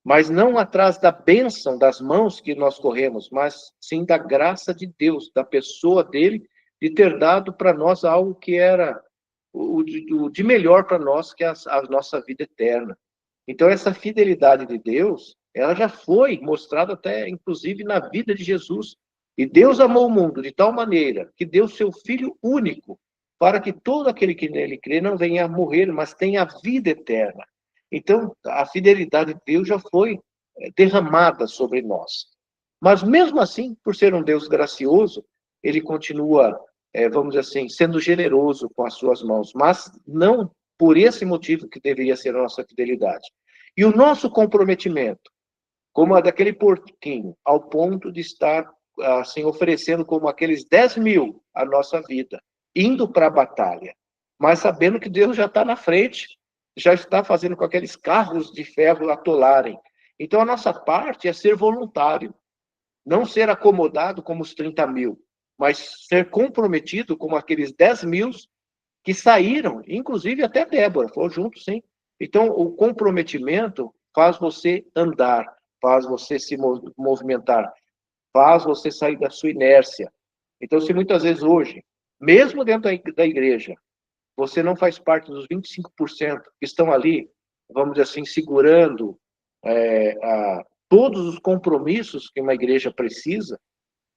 mas não atrás da bênção das mãos que nós corremos, mas sim da graça de Deus, da pessoa dele, de ter dado para nós algo que era o de melhor para nós, que é a nossa vida eterna. Então, essa fidelidade de Deus, ela já foi mostrada até, inclusive, na vida de Jesus. E Deus amou o mundo de tal maneira que deu seu Filho único, para que todo aquele que nele crê não venha a morrer, mas tenha a vida eterna. Então, a fidelidade de Deus já foi derramada sobre nós. Mas, mesmo assim, por ser um Deus gracioso, ele continua, vamos dizer assim, sendo generoso com as suas mãos, mas não por esse motivo que deveria ser a nossa fidelidade. E o nosso comprometimento, como a daquele porquinho, ao ponto de estar assim, oferecendo como aqueles 10.000 a nossa vida, indo para a batalha, mas sabendo que Deus já está na frente, já está fazendo com aqueles carros de ferro atolarem. Então, a nossa parte é ser voluntário, não ser acomodado como os 30 mil, mas ser comprometido como aqueles 10 mil que saíram, inclusive até Débora, foi junto, sim. Então, o comprometimento faz você andar, faz você se movimentar, faz você sair da sua inércia. Então, se muitas vezes hoje, mesmo dentro da igreja, você não faz parte dos 25% que estão ali, vamos dizer assim, segurando todos os compromissos que uma igreja precisa,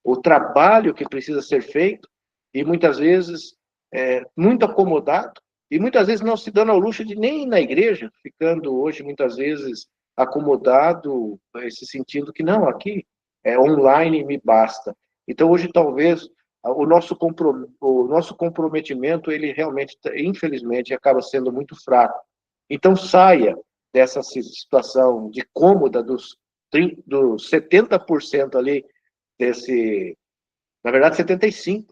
o trabalho que precisa ser feito, e muitas vezes muito acomodado, e muitas vezes não se dando ao luxo de nem ir na igreja, ficando hoje muitas vezes acomodado, se sentindo que não, aqui é online me basta. Então hoje talvez o nosso comprometimento, ele realmente, infelizmente, acaba sendo muito fraco. Então saia dessa situação de cômoda dos 70% ali, na verdade 75%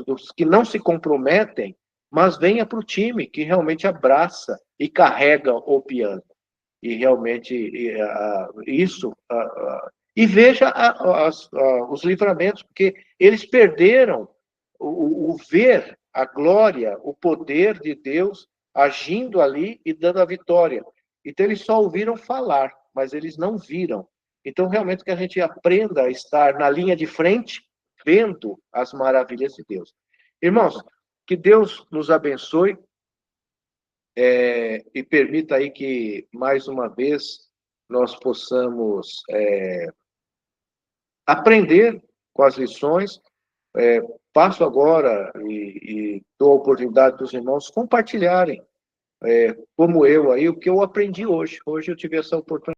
dos que não se comprometem, mas venha para o time que realmente abraça e carrega o piano. E realmente isso, e veja os livramentos, porque eles perderam o ver a glória, o poder de Deus agindo ali e dando a vitória. Então, eles só ouviram falar, mas eles não viram. Então, realmente, que a gente aprenda a estar na linha de frente, vendo as maravilhas de Deus. Irmãos, que Deus nos abençoe e permita aí que, mais uma vez, nós possamos aprender com as lições. Passo agora e dou a oportunidade dos irmãos compartilharem, como eu, aí, o que eu aprendi hoje. Hoje eu tive essa oportunidade.